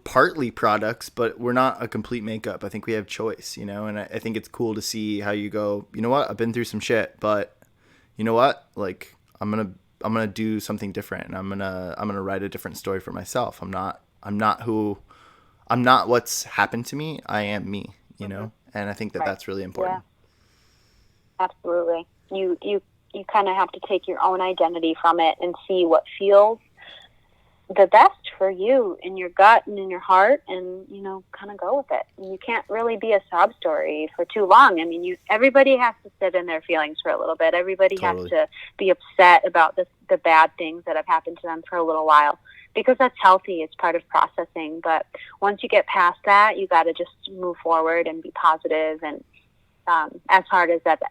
partly products, but we're not a complete makeup. I think we have choice, you know, and I think it's cool to see how you go, you know what, I've been through some shit, but you know what, like, I'm gonna do something different, and I'm gonna write a different story for myself. I'm not what's happened to me. I am me, you know, and I think that that's really important. Yeah. Absolutely. You kind of have to take your own identity from it and see what feels the best for you in your gut and in your heart, and, you know, kind of go with it. And you can't really be a sob story for too long. I mean, everybody has to sit in their feelings for a little bit. Everybody has to be upset about the bad things that have happened to them for a little while, because that's healthy. It's part of processing. But once you get past that, you got to just move forward and be positive. And as hard as that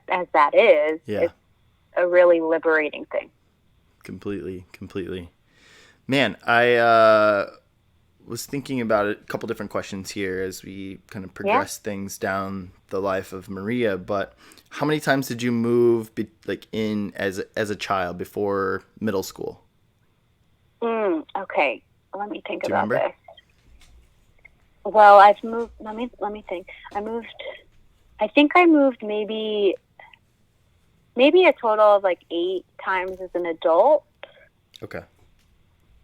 is, it's a really liberating thing. Completely. Man, I was thinking about a couple different questions here as we kind of progress things down the life of Maria. But how many times did you move in as a child before middle school? Okay, let me think about this. Well, I've moved. Let me think. I think I moved maybe a total of 8 times as an adult. Okay.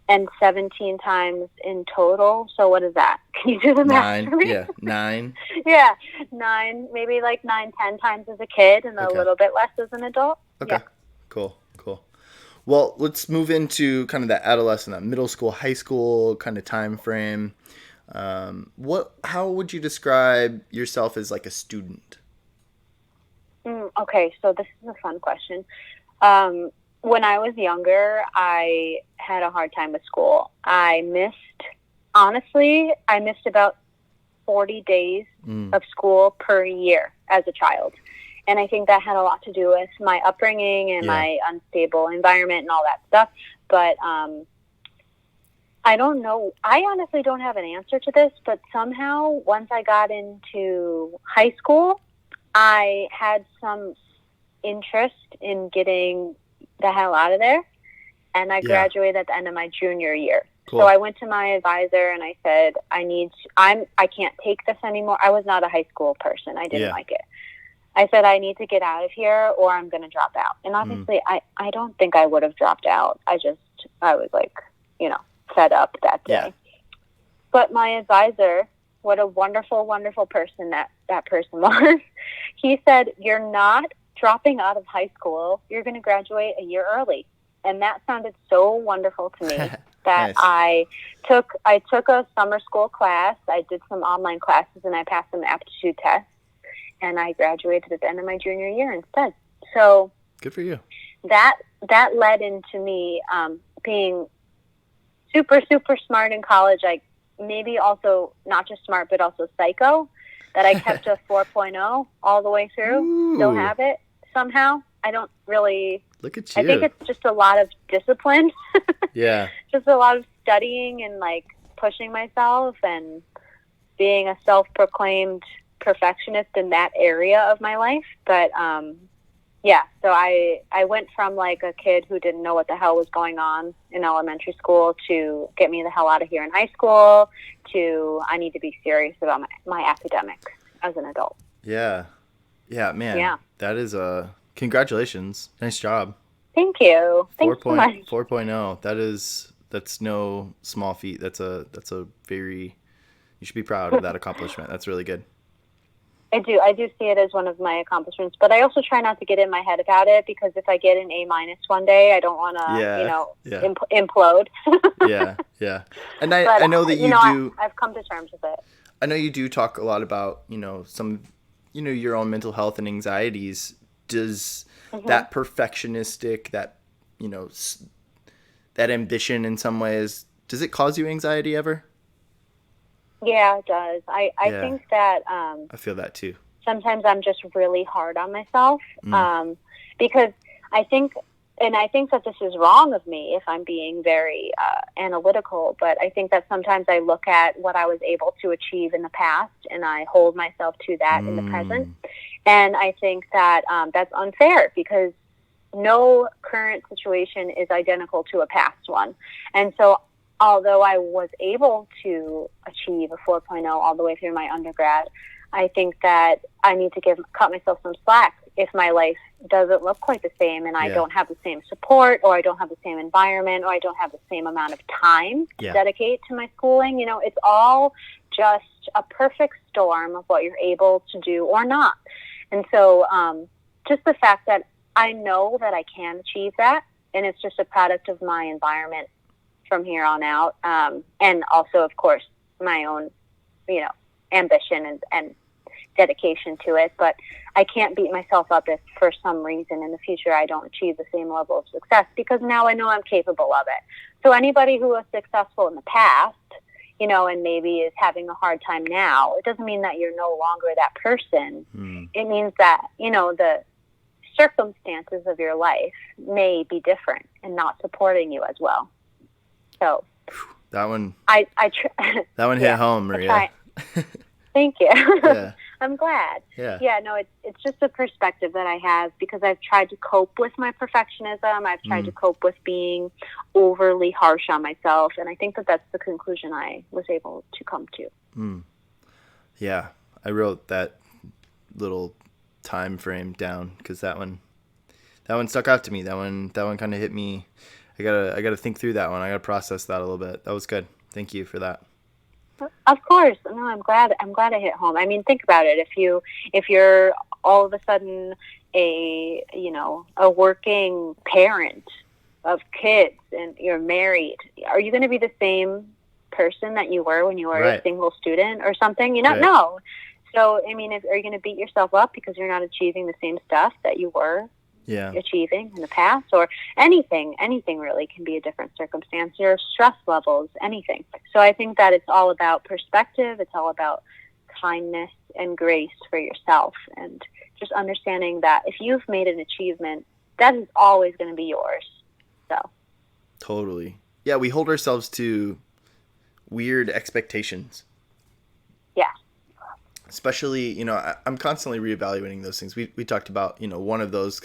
And 17 times in total. So what is that? Can you do the math for me? Yeah, 9. Yeah, 9, maybe 9, 10 times as a kid, and a little bit less as an adult. Okay, yeah. Cool. Well, let's move into kind of that adolescent, that middle school, high school kind of time frame. How would you describe yourself as a student? Okay, so this is a fun question. When I was younger, I had a hard time with school. I missed about 40 days of school per year as a child. And I think that had a lot to do with my upbringing and my unstable environment and all that stuff. But I don't know. I honestly don't have an answer to this, but somehow once I got into high school, I had some interest in getting the hell out of there, and I graduated at the end of my junior year. Cool. So I went to my advisor and I said, I can't take this anymore. I was not a high school person. I didn't like it. I said, I need to get out of here or I'm going to drop out. And obviously I don't think I would have dropped out. I was fed up that day. Yeah. But my advisor, what a wonderful, wonderful person that person was. He said, you're not dropping out of high school. You're going to graduate a year early. And that sounded so wonderful to me that nice. I took a summer school class. I did some online classes and I passed some aptitude tests, and I graduated at the end of my junior year instead. So good for you. That led into me being super, super smart in college. Like maybe also not just smart, but also psycho, that I kept a 4.0 all the way through. Ooh. Still have it somehow. I don't really... Look at you. I think it's just a lot of discipline. Yeah. Just a lot of studying and pushing myself and being a self-proclaimed perfectionist in that area of my life. But so I went from a kid who didn't know what the hell was going on in elementary school to get me the hell out of here in high school to I need to be serious about my academics as an adult. Yeah. Yeah, man. Yeah. That is congratulations. Nice job. Thank you. Thanks so much. 4.0. That's no small feat. That's a very, you should be proud of that accomplishment. That's really good. I do see it as one of my accomplishments, but I also try not to get in my head about it, because if I get an A- one day, I don't want to, implode. Yeah. And I know that you do. I've come to terms with it. I know you do talk a lot about, some, your own mental health and anxieties. Does that perfectionistic, that, that ambition in some ways, does it cause you anxiety ever? Yeah, it does. I think that... I feel that too. Sometimes I'm just really hard on myself because I think that this is wrong of me if I'm being very analytical, but I think that sometimes I look at what I was able to achieve in the past and I hold myself to that in the present. And I think that that's unfair, because no current situation is identical to a past one. And so although I was able to achieve a 4.0 all the way through my undergrad, I think that I need to cut myself some slack if my life doesn't look quite the same and I don't have the same support, or I don't have the same environment, or I don't have the same amount of time to dedicate to my schooling. It's all just a perfect storm of what you're able to do or not. And so just the fact that I know that I can achieve that, and it's just a product of my environment from here on out. And also, of course, my own, ambition and dedication to it. But I can't beat myself up if for some reason in the future I don't achieve the same level of success, because now I know I'm capable of it. So anybody who was successful in the past, and maybe is having a hard time now, it doesn't mean that you're no longer that person. It means that, the circumstances of your life may be different and not supporting you as well. So that one, that one hit home, Maria. Thank you. Yeah. I'm glad. Yeah. No, it's just a perspective that I have, because I've tried to cope with my perfectionism. I've tried to cope with being overly harsh on myself. And I think that that's the conclusion I was able to come to. Yeah. I wrote that little time frame down because that one stuck out to me. That one kind of hit me. I gotta think through that one. I gotta process that a little bit. That was good. Thank you for that. Of course. No, I'm glad I hit home. I mean, think about it. If you're all of a sudden a working parent of kids and you're married, are you going to be the same person that you were when you were a single student or something? No. So, I mean, are you going to beat yourself up because you're not achieving the same stuff that you were achieving in the past? Or anything really can be a different circumstance. Your stress levels, anything. So I think that it's all about perspective. It's all about kindness and grace for yourself, and just understanding that if you've made an achievement, that is always going to be yours. So totally. Yeah, we hold ourselves to weird expectations. Yeah. Especially, I'm constantly reevaluating those things. We talked about, one of those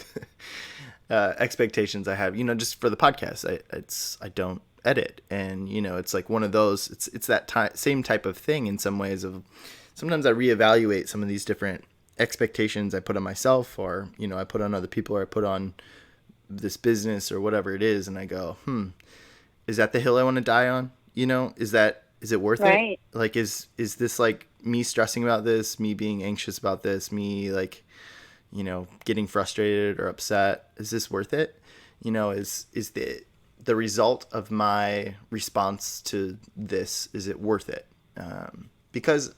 expectations I have, just for the podcast. I don't edit, and it's like one of those. It's that same type of thing in some ways. Of sometimes I reevaluate some of these different expectations I put on myself, or I put on other people, or I put on this business or whatever it is, and I go, is that the hill I want to die on? Is it worth it? Like, is this like me stressing about this, me being anxious about this, me like, getting frustrated or upset? Is this worth it? Is the result of my response to this, is it worth it? Because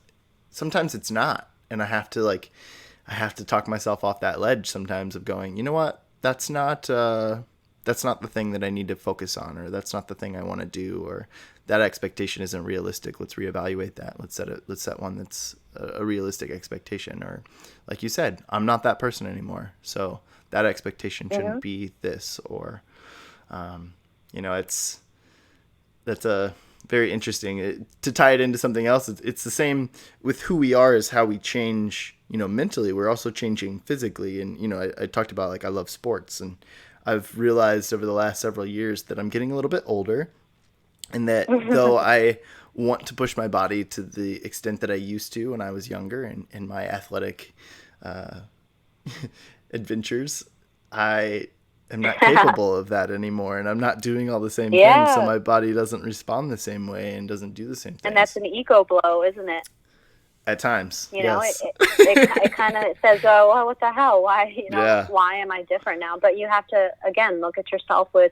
sometimes it's not. And I have to talk myself off that ledge sometimes of going, you know what? That's not the thing that I need to focus on, or that's not the thing I want to do, or that expectation isn't realistic. Let's reevaluate that. Let's set one that's a realistic expectation. Or like you said, I'm not that person anymore, so that expectation shouldn't be this. Or, that's a very interesting, to tie it into something else. It's the same with who we are as how we change, mentally. We're also changing physically. And, I talked about, like, I love sports, and I've realized over the last several years that I'm getting a little bit older, and that though I want to push my body to the extent that I used to when I was younger and in my athletic adventures, I am not capable of that anymore, and I'm not doing all the same things, so my body doesn't respond the same way and doesn't do the same things. And that's an ego blow, isn't it? At times, yes. It kind of says, oh, well, what the hell? Why, why am I different now? But you have to, again, look at yourself with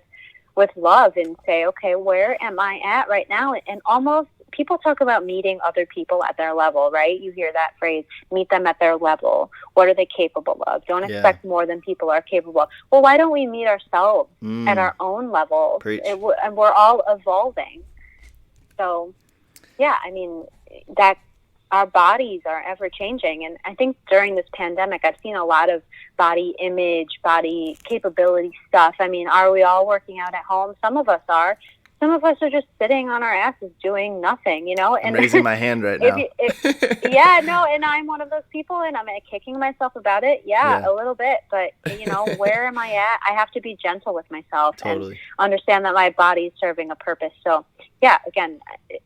love and say, okay, where am I at right now? And almost, people talk about meeting other people at their level, right? You hear that phrase, meet them at their level. What are they capable of? Don't expect more than people are capable of. Well, why don't we meet ourselves at our own level? And we're all evolving. So, yeah, I mean, that our bodies are ever changing. And I think during this pandemic, I've seen a lot of body image, body capability stuff. I mean, are we all working out at home? Some of us are. Some of us are just sitting on our asses doing nothing, And I'm raising my hand right now. And I'm one of those people, and I'm kicking myself about it. Yeah, a little bit. But, where am I at? I have to be gentle with myself and understand that my body is serving a purpose. So, yeah, again,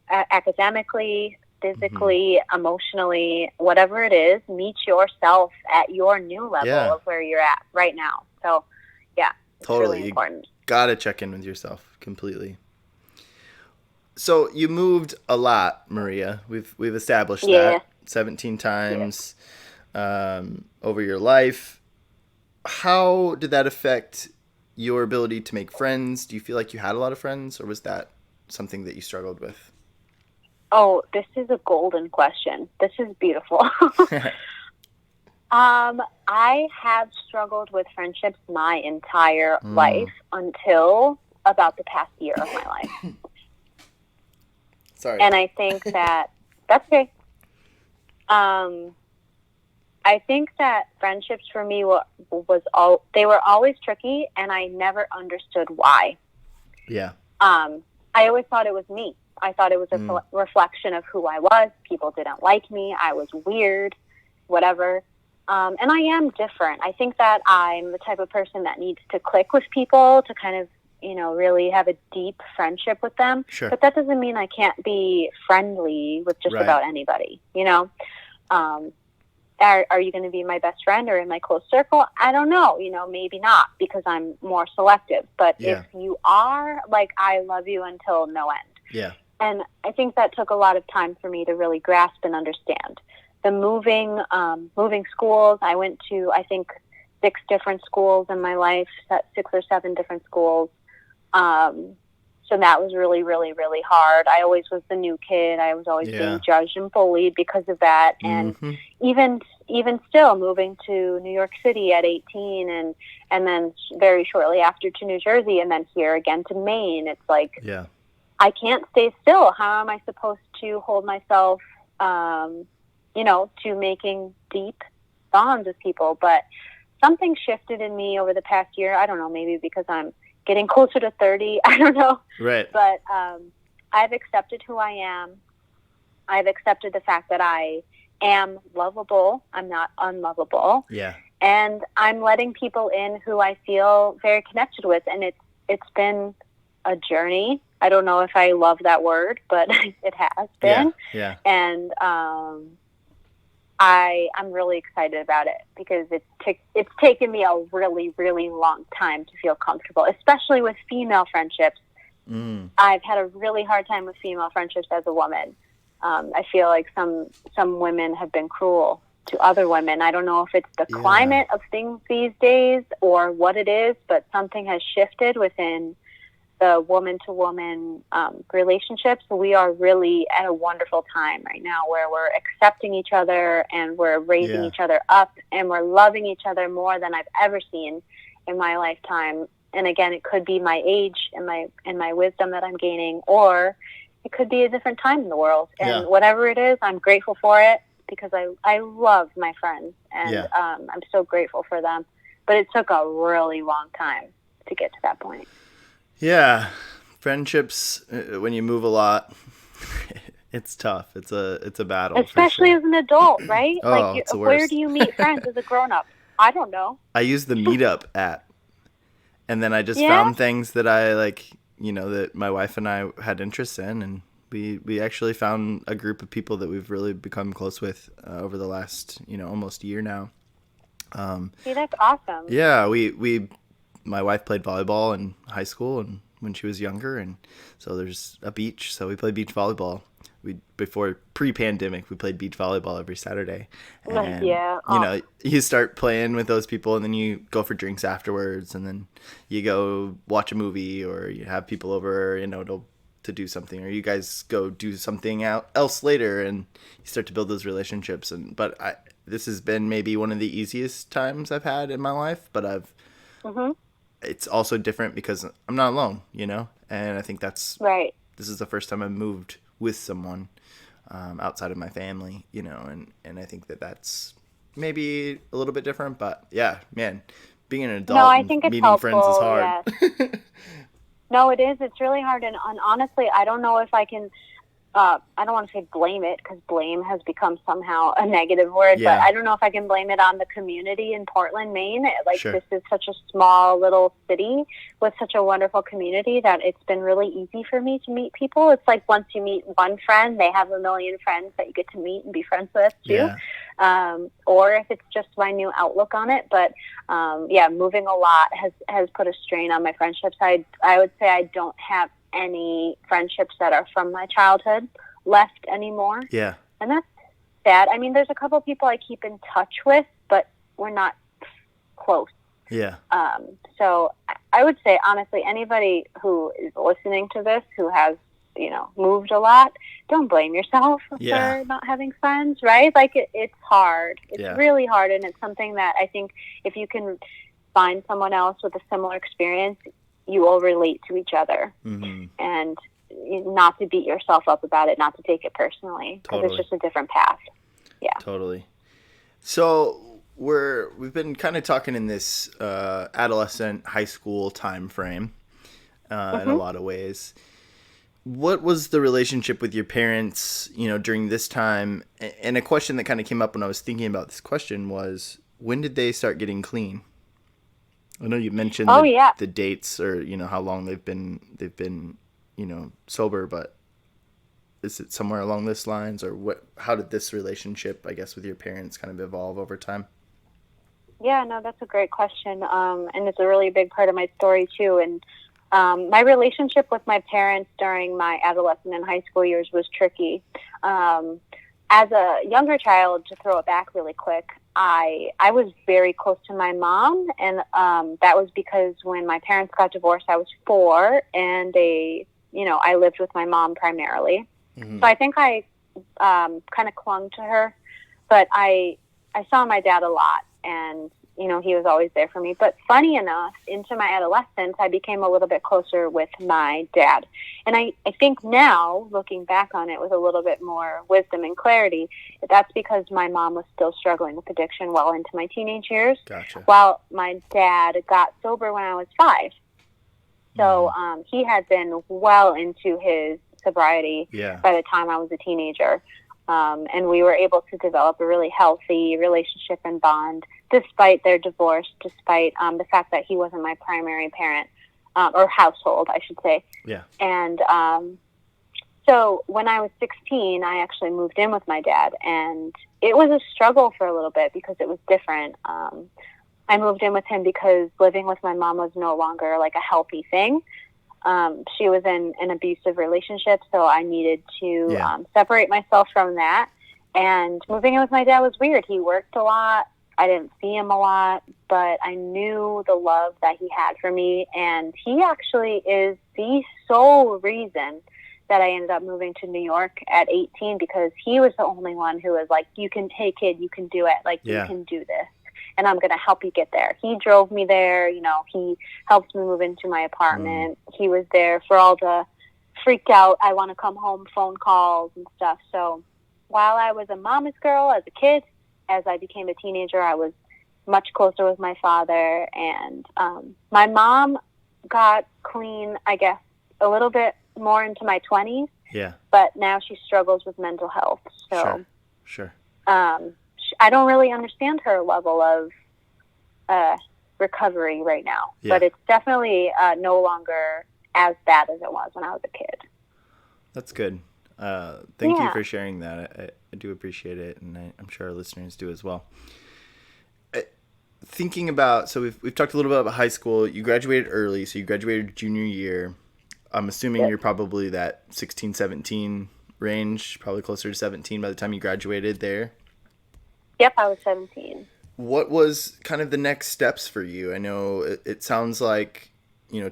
academically, physically, emotionally, whatever it is, meet yourself at your new level of where you're at right now. So, yeah, it's totally really important. You gotta check in with yourself completely. So you moved a lot, Maria. We've established that 17 times over your life. How did that affect your ability to make friends? Do you feel like you had a lot of friends, or was that something that you struggled with? Oh, this is a golden question. This is beautiful. I have struggled with friendships my entire life until about the past year of my life. Sorry. And I think that's okay. I think that friendships for me they were always tricky, and I never understood why. Yeah. I always thought it was me. I thought it was a reflection of who I was. People didn't like me. I was weird, whatever. And I am different. I think that I'm the type of person that needs to click with people to kind of, really have a deep friendship with them. Sure. But that doesn't mean I can't be friendly with just about anybody, Are you going to be my best friend or in my close circle? I don't know. Maybe not, because I'm more selective. But if you are, I love you until no end. Yeah. And I think that took a lot of time for me to really grasp and understand. The moving schools, I went to, I think, 6 different schools in my life, 6 or 7 different schools. So that was really, really, really hard. I always was the new kid. I was always being judged and bullied because of that. And even still, moving to New York City at 18 and then very shortly after to New Jersey and then here again to Maine, it's like, I can't stay still. How am I supposed to hold myself, to making deep bonds with people? But something shifted in me over the past year. I don't know, maybe because I'm getting closer to 30. I don't know. Right. But I've accepted who I am. I've accepted the fact that I am lovable. I'm not unlovable. Yeah. And I'm letting people in who I feel very connected with. And it's been a journey. I don't know if I love that word, but it has been. Yeah. And I'm really excited about it because it's taken me a really, really long time to feel comfortable, especially with female friendships. I've had a really hard time with female friendships as a woman. I feel like some women have been cruel to other women. I don't know if it's the climate of things these days or what it is, but something has shifted within the woman-to-woman relationships. We are really at a wonderful time right now where we're accepting each other and we're raising each other up and we're loving each other more than I've ever seen in my lifetime. And again, it could be my age and my wisdom that I'm gaining, or it could be a different time in the world. And whatever it is, I'm grateful for it because I love my friends and I'm so grateful for them. But it took a really long time to get to that point. Yeah, friendships, when you move a lot, it's tough. It's a battle. Especially as an adult, right? Oh, it's the worst. Where do you meet friends as a grown-up? I don't know. I use the Meetup app, and then I just found things that I like, that my wife and I had interest in, and we actually found a group of people that we've really become close with over the last, almost year now. See, that's awesome. Yeah, my wife played volleyball in high school and when she was younger, and so there's a beach, so we played beach volleyball. Before pre-pandemic, we played beach volleyball every Saturday. And, you start playing with those people, and then you go for drinks afterwards, and then you go watch a movie, or you have people over, to do something, or you guys go do something else later, and you start to build those relationships. But this has been maybe one of the easiest times I've had in my life, but it's also different because I'm not alone, and I think that's right. This is the first time I've moved with someone outside of my family, and I think that's maybe a little bit different, but yeah, man, being an adult I think it's meeting helpful, friends is hard. Yes. No, it is. It's really hard, and honestly, I don't know if I can I don't want to say blame it, because blame has become somehow a negative word, Yeah. but I don't know if I can blame it on the community in Portland, Maine. Like, Sure. this is such a small little city with such a wonderful community that it's been really easy for me to meet people. It's like once you meet one friend, they have a million friends that you get to meet and be friends with too. Yeah. Or if it's just my new outlook on it. But yeah, moving a lot has put a strain on my friendships. I would say I don't have any friendships that are from my childhood left anymore. Yeah. And that's sad. I mean, there's a couple people I keep in touch with, but we're not close. Yeah. So I would say, honestly, anybody who is listening to this who has, moved a lot, don't blame yourself for not having friends, right? Like, it's hard. It's really hard, and it's something that I think if you can find someone else with a similar experience, you will relate to each other. Mm-hmm. And not to beat yourself up about it, not to take it personally, because it's just a different path. Yeah. Totally. So we've been kind of talking in this adolescent high school time frame in a lot of ways. What was the relationship with your parents, during this time? And a question that kind of came up when I was thinking about this question was, when did they start getting clean? I know you mentioned the dates, or how long they've been sober, but is it somewhere along this lines, or what? How did this relationship, I guess, with your parents kind of evolve over time? Yeah, no, that's a great question, and it's a really big part of my story too. And my relationship with my parents during my adolescent and high school years was tricky. As a younger child, to throw it back really quick, I was very close to my mom, and that was because when my parents got divorced, I was 4, and I lived with my mom primarily. Mm-hmm. So I think I kind of clung to her, but I saw my dad a lot, and he was always there for me. But funny enough, into my adolescence, I became a little bit closer with my dad. And I think now, looking back on it with a little bit more wisdom and clarity, that's because my mom was still struggling with addiction well into my teenage years. Gotcha. While my dad got sober when I was 5. So he had been well into his sobriety by the time I was a teenager. And we were able to develop a really healthy relationship and bond, despite their divorce, despite the fact that he wasn't my primary parent, or household, I should say. Yeah. And so when I was 16, I actually moved in with my dad, and it was a struggle for a little bit because it was different. I moved in with him because living with my mom was no longer like a healthy thing. She was in an abusive relationship, so I needed to separate myself from that. And moving in with my dad was weird. He worked a lot. I didn't see him a lot, but I knew the love that he had for me. And he actually is the sole reason that I ended up moving to New York at 18, because he was the only one who was like, hey kid, you can do it. Like, you can do this. And I'm going to help you get there. He drove me there. He helped me move into my apartment. He was there for all the freaked out, I want to come home phone calls and stuff. So while I was a mama's girl as a kid, as I became a teenager, I was much closer with my father. And my mom got clean, I guess, a little bit more into my 20s. Yeah. But now she struggles with mental health. So Sure. I don't really understand her level of recovery right now, but it's definitely no longer as bad as it was when I was a kid. That's good. Thank you for sharing that. I do appreciate it, and I'm sure our listeners do as well. Thinking about, so we've talked a little bit about high school. You graduated early, so you graduated junior year. I'm assuming you're probably that 16, 17 range, probably closer to 17 by the time you graduated there. Yep, I was 17. What was kind of the next steps for you? I know it sounds like,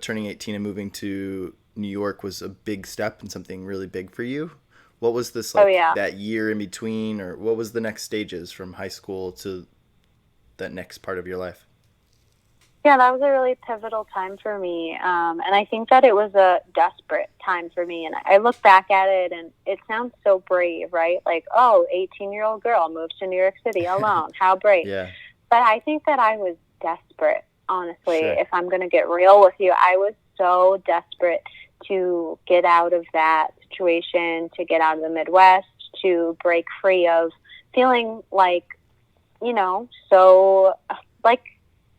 turning 18 and moving to New York was a big step and something really big for you. What was this that year in between, or what was the next stages from high school to that next part of your life? Yeah, that was a really pivotal time for me. And I think that it was a desperate time for me. And I look back at it, and it sounds so brave, right? Like, 18-year-old girl moves to New York City alone. How brave. Yeah. But I think that I was desperate, honestly. Sure. If I'm going to get real with you, I was so desperate to get out of that situation, to get out of the Midwest, to break free of feeling like, so like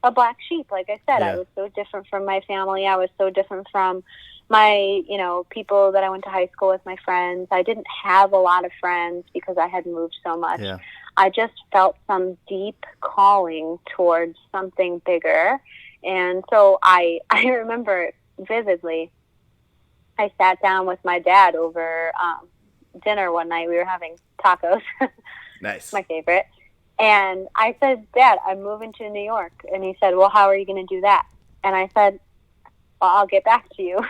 a black sheep. Like I said, I was so different from my family. I was so different from my, people that I went to high school with, my friends. I didn't have a lot of friends because I had moved so much. Yeah. I just felt some deep calling towards something bigger. And so I remember vividly, I sat down with my dad over dinner one night. We were having tacos. Nice. My favorite. And I said, Dad, I'm moving to New York. And he said, well, how are you going to do that? And I said, well, I'll get back to you.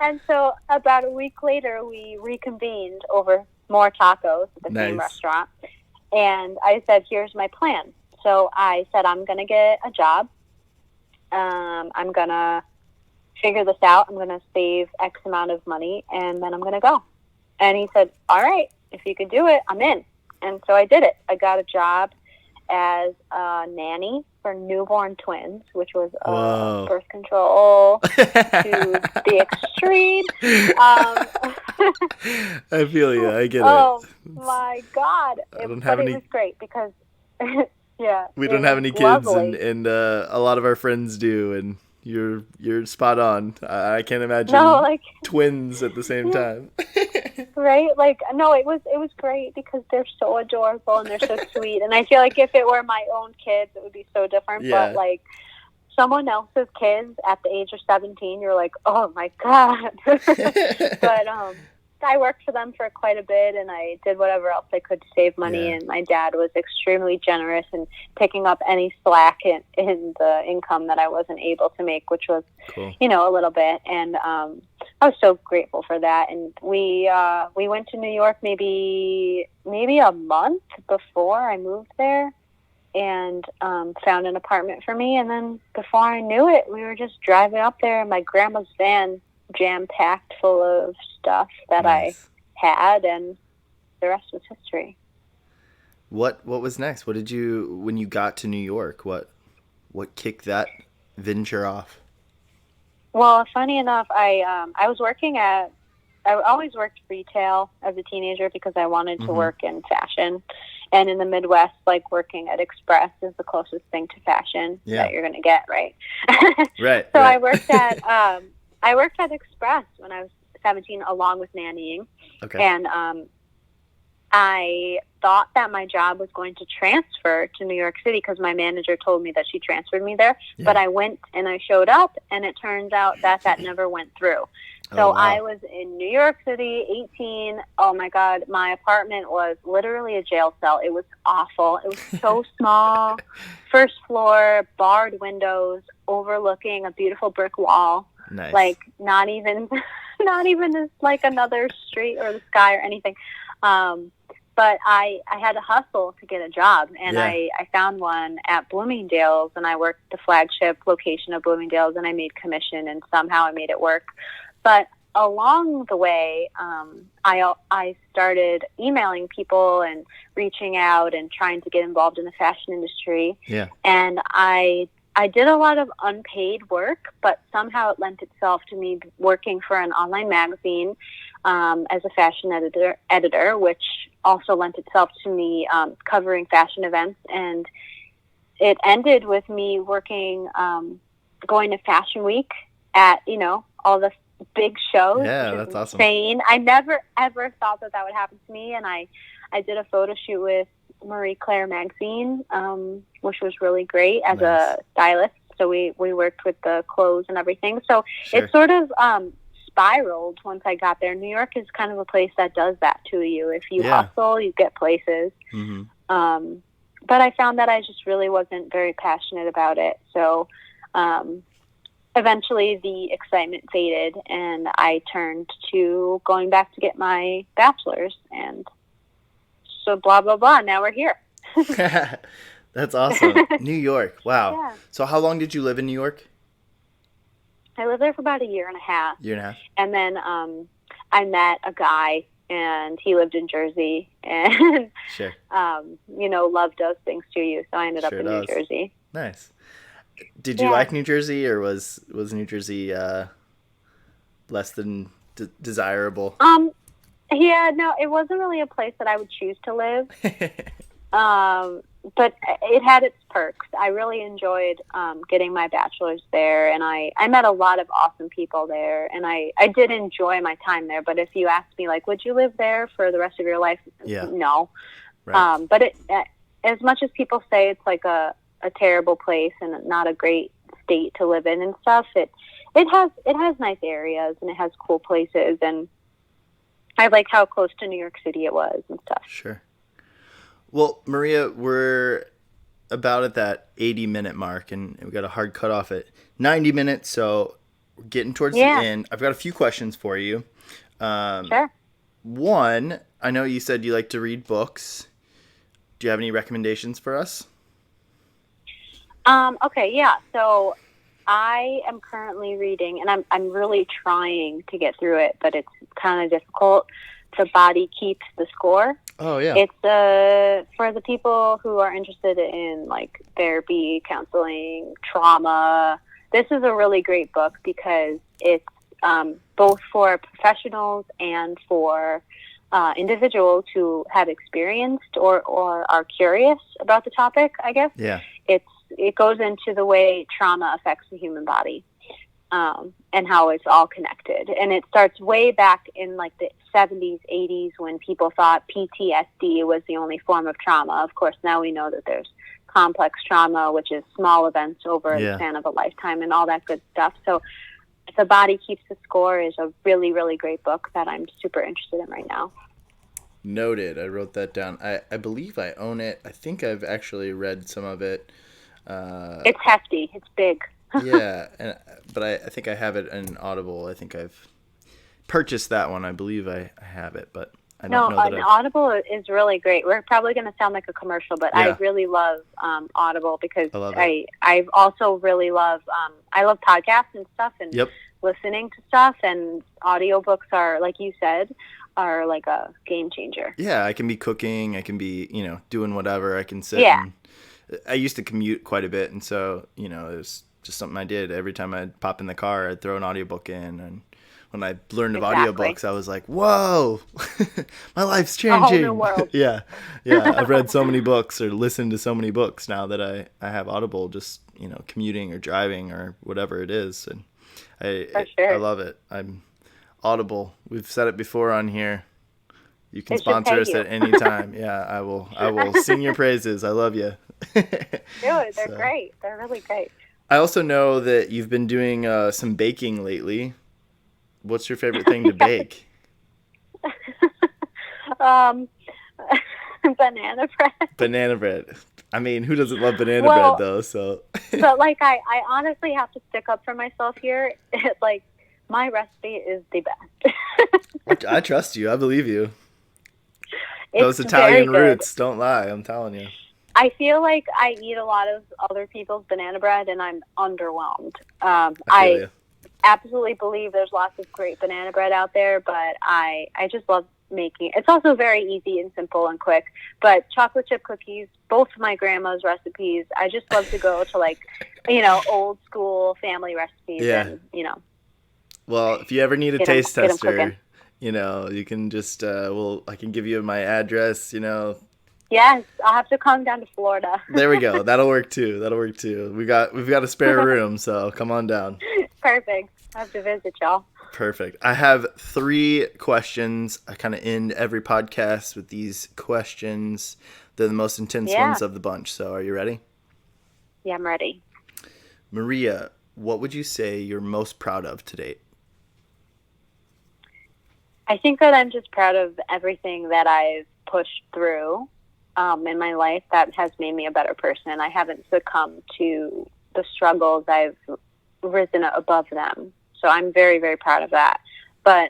And so about a week later, we reconvened over more tacos at the same restaurant. And I said, here's my plan. So I said, I'm going to get a job. I'm going to figure this out. I'm going to save X amount of money, and then I'm going to go. And he said, all right, if you could do it, I'm in. And so I did it. I got a job as a nanny for newborn twins, which was birth control to the extreme. I feel you. I get it. Oh, my God. I don't have any... It was great because, we don't have any kids, and a lot of our friends do, and you're spot on. I can't imagine twins at the same time. Right? No, it was great because they're so adorable and they're so sweet. And I feel like if it were my own kids, it would be so different. Yeah. But someone else's kids at the age of 17, you're like, oh my God. But I worked for them for quite a bit, and I did whatever else I could to save money. Yeah. And my dad was extremely generous in picking up any slack in the income that I wasn't able to make, which was, cool. A little bit. And I was so grateful for that. And we went to New York maybe a month before I moved there, and found an apartment for me. And then before I knew it, we were just driving up there in my grandma's van, jam-packed full of stuff that I had, and the rest was history. What was next? What did you, when you got to New York, what kicked that venture off? Well, funny enough, I always worked retail as a teenager because I wanted to work in fashion. And in the Midwest, working at Express is the closest thing to fashion that you're going to get, right? Right. So I worked at Express when I was 17, along with nannying. Okay. And I thought that my job was going to transfer to New York City because my manager told me that she transferred me there. Yeah. But I went and I showed up, and it turns out that never went through. So I was in New York City, 18. Oh, my God. My apartment was literally a jail cell. It was awful. It was so small. First floor, barred windows, overlooking a beautiful brick wall. Nice. Not even another street or the sky or anything. But I had to hustle to get a job, and I found one at Bloomingdale's, and I worked the flagship location of Bloomingdale's, and I made commission, and somehow I made it work. But along the way, I started emailing people and reaching out and trying to get involved in the fashion industry. Yeah. And I did a lot of unpaid work, but somehow it lent itself to me working for an online magazine as a fashion editor, which also lent itself to me covering fashion events. And it ended with me working, going to Fashion Week at, all the big shows. Yeah, that's awesome. Insane. I never, ever thought that would happen to me. And I did a photo shoot with Maria Crawford magazine, which was really great as a stylist. So we worked with the clothes and everything. So it sort of spiraled once I got there. New York is kind of a place that does that to you. If you hustle, you get places. Mm-hmm. But I found that I just really wasn't very passionate about it. So eventually the excitement faded, and I turned to going back to get my bachelor's, and so blah, blah, blah. Now we're here. That's awesome. New York. Wow. Yeah. So how long did you live in New York? I lived there for about a year and a half. And then I met a guy, and he lived in Jersey, and, love does things to you. So I ended up in New Jersey. Nice. Did you like New Jersey, or was New Jersey less than desirable? Yeah, no, it wasn't really a place that I would choose to live. But it had its perks. I really enjoyed getting my bachelor's there, and I met a lot of awesome people there, and I did enjoy my time there. But if you asked me, like, would you live there for the rest of your life? Yeah. No. Right. But as much as people say it's like a terrible place and not a great state to live in and stuff, it has nice areas and it has cool places, and I like how close to New York City it was and stuff. Sure. Well, Maria, we're about at that 80-minute mark, and we got a hard cutoff at 90 minutes, so we're getting towards the end. I've got a few questions for you. Sure. One, I know you said you like to read books. Do you have any recommendations for us? Okay, yeah. So I am currently reading, and I'm really trying to get through it, but it's kind of difficult. The Body Keeps the Score. Oh, yeah. It's for the people who are interested in like therapy, counseling, trauma. This is a really great book because it's both for professionals and for individuals who have experienced or are curious about the topic, I guess. Yeah. It goes into the way trauma affects the human body, and how it's all connected. And it starts way back in like the 70s, 80s, when people thought PTSD was the only form of trauma. Of course, now we know that there's complex trauma, which is small events over the span of a lifetime and all that good stuff. So The Body Keeps the Score is a really, really great book that I'm super interested in right now. Noted. I wrote that down. I believe I own it. I think I've actually read some of it. It's hefty. It's big. Yeah, but I think I have it in Audible. I think I've purchased that one. I believe I have it, but I don't know that Audible is really great. We're probably going to sound like a commercial, but I really love Audible because I've also really love I love podcasts and stuff and listening to stuff, and audiobooks are, like you said, are like a game changer. Yeah, I can be cooking. I can be, doing whatever. I can sit. Yeah. I used to commute quite a bit, and so, it was just something I did. Every time I'd pop in the car, I'd throw an audiobook in, and when I learned of audiobooks, I was like, whoa, my life's changing. A whole new world. Yeah. I've read so many books or listened to so many books now that I have Audible, just, commuting or driving or whatever it is. And I love it. I'm Audible. We've said it before on here. You can sponsor us at any time. Yeah, I will sing your praises. I love you. Dude, they're great. They're really great. I also know that you've been doing some baking lately. What's your favorite thing to bake? Banana bread. Banana bread. I mean, who doesn't love banana bread though? So. But like, I honestly have to stick up for myself here. Like, my recipe is the best. I trust you. I believe you. Those Italian roots, don't lie. I'm telling you. I feel like I eat a lot of other people's banana bread, and I'm underwhelmed. I absolutely believe there's lots of great banana bread out there, but I just love making it. It's also very easy and simple and quick. But chocolate chip cookies, both of my grandma's recipes, I just love to go to, like, old school family recipes. Yeah. And, well, if you ever need a taste tester, you can just, I can give you my address, Yes, I'll have to come down to Florida. There we go. That'll work too. We've got a spare room, so come on down. Perfect. I have to visit y'all. Perfect. I have 3 questions. I kind of end every podcast with these questions. They're the most intense ones of the bunch. So are you ready? Yeah, I'm ready. Maria, what would you say you're most proud of to date? I think that I'm just proud of everything that I've pushed through in my life that has made me a better person. I haven't succumbed to the struggles. I've risen above them. So I'm very, very proud of that. But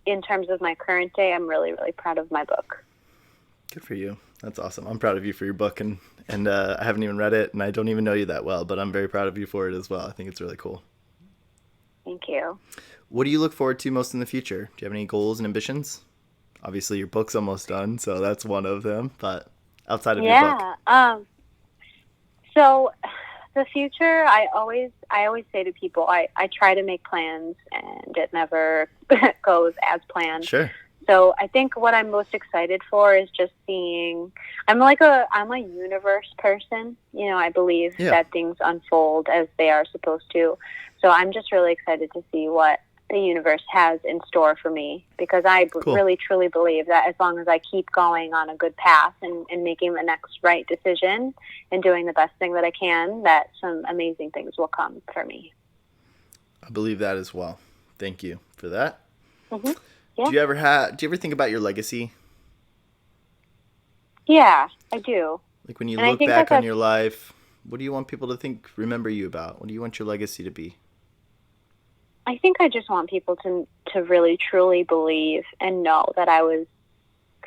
in terms of my current day, I'm really, really proud of my book. Good for you. That's awesome. I'm proud of you for your book, and I haven't even read it, and I don't even know you that well, but I'm very proud of you for it as well. I think it's really cool. Thank you. What do you look forward to most in the future? Do you have any goals and ambitions? Obviously, your book's almost done, so that's one of them. But outside of your book, So the future, I always say to people, I try to make plans and it never goes as planned. Sure. So I think what I'm most excited for is just seeing, I'm a universe person. You know, I believe that things unfold as they are supposed to. So I'm just really excited to see what the universe has in store for me, because I really truly believe that as long as I keep going on a good path and making the next right decision and doing the best thing that I can, that some amazing things will come for me. I believe that as well. Thank you for that. Mm-hmm. Yeah. Do you ever think about your legacy? Yeah, I do. Like when you look back on your life, what do you want people to remember you about? What do you want your legacy to be? I think I just want people to really truly believe and know that I was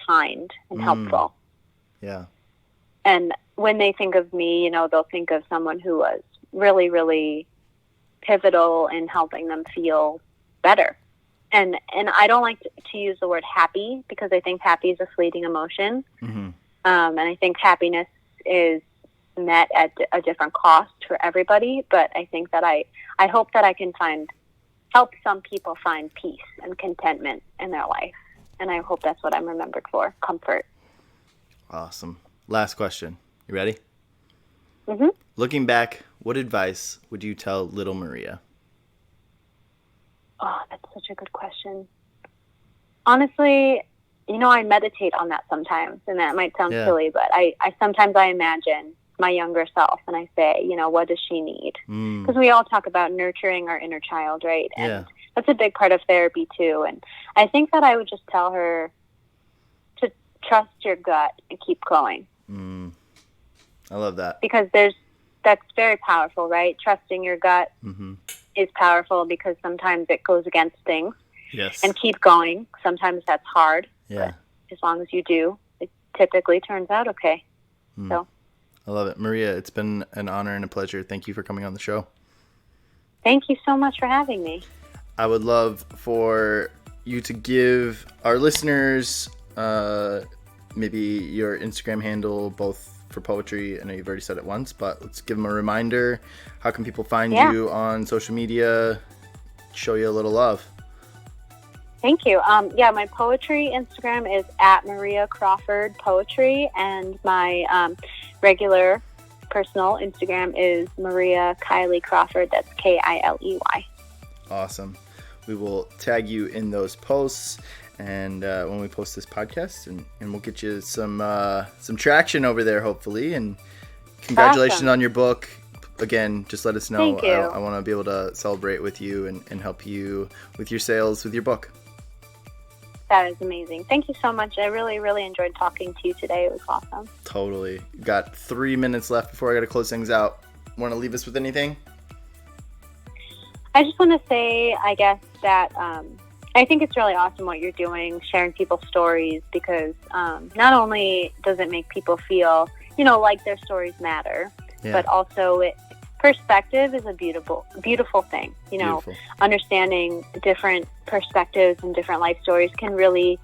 kind and helpful. Yeah. And when they think of me, you know, they'll think of someone who was really, really pivotal in helping them feel better. And I don't like to use the word happy, because I think happy is a fleeting emotion. Mm-hmm. And I think happiness is met at a different cost for everybody. But I think that I hope that I can help some people find peace and contentment in their life. And I hope that's what I'm remembered for, comfort. Awesome. Last question. You ready? Mm-hmm. Looking back, what advice would you tell little Maria? Oh, that's such a good question. Honestly, you know, I meditate on that sometimes, and that might sound silly, but I sometimes imagine my younger self, and I say, you know, what does she need? Because we all talk about nurturing our inner child, right? And that's a big part of therapy too. And I think that I would just tell her to trust your gut and keep going. I love that. Because that's very powerful, right? Trusting your gut is powerful, because sometimes it goes against things. Yes. And keep going. Sometimes that's hard. Yeah. But as long as you do, it typically turns out okay. So. I love it. Maria, it's been an honor and a pleasure. Thank you for coming on the show. Thank you so much for having me. I would love for you to give our listeners maybe your Instagram handle, both for poetry. I know you've already said it once, but let's give them a reminder. How can people find you on social media? Show you a little love. Thank you. My poetry Instagram is at Maria Crawford Poetry, and my regular personal Instagram is Maria Kylie Crawford. That's Kiley. Awesome. We will tag you in those posts, and when we post this podcast, and we'll get you some traction over there, hopefully. And congratulations on your book. Again, just let us know. Thank you. I want to be able to celebrate with you and help you with your sales with your book. That is amazing. Thank you so much. I really, really enjoyed talking to you today. It was awesome. Totally. Got 3 minutes left before I got to close things out. Want to leave us with anything? I just want to say, I guess, that I think it's really awesome what you're doing, sharing people's stories, because not only does it make people feel, you know, like their stories matter, but also perspective is a beautiful thing. You know, understanding different perspectives and different life stories can really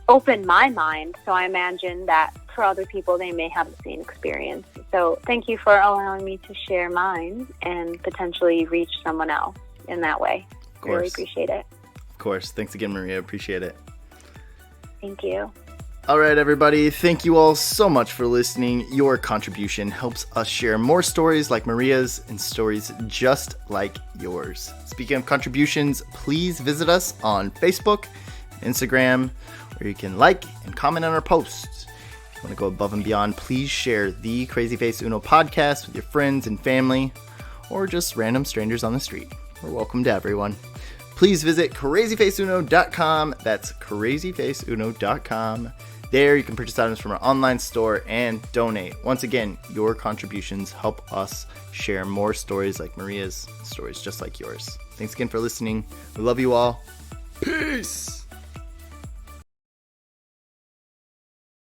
open my mind. So I imagine that for other people, they may have the same experience. So thank you for allowing me to share mine and potentially reach someone else in that way. Really appreciate it. Of course. Thanks again, Maria. Appreciate it. Thank you. All right, everybody. Thank you all so much for listening. Your contribution helps us share more stories like Maria's and stories just like yours. Speaking of contributions, please visit us on Facebook, Instagram, where you can like and comment on our posts. If you want to go above and beyond, please share the CrazyFaceUno podcast with your friends and family, or just random strangers on the street. We're welcome to everyone. Please visit CrazyFaceUno.com. That's CrazyFaceUno.com. There you can purchase items from our online store and donate. Once again, your contributions help us share more stories like Maria's, stories just like yours. Thanks again for listening. We love you all. Peace!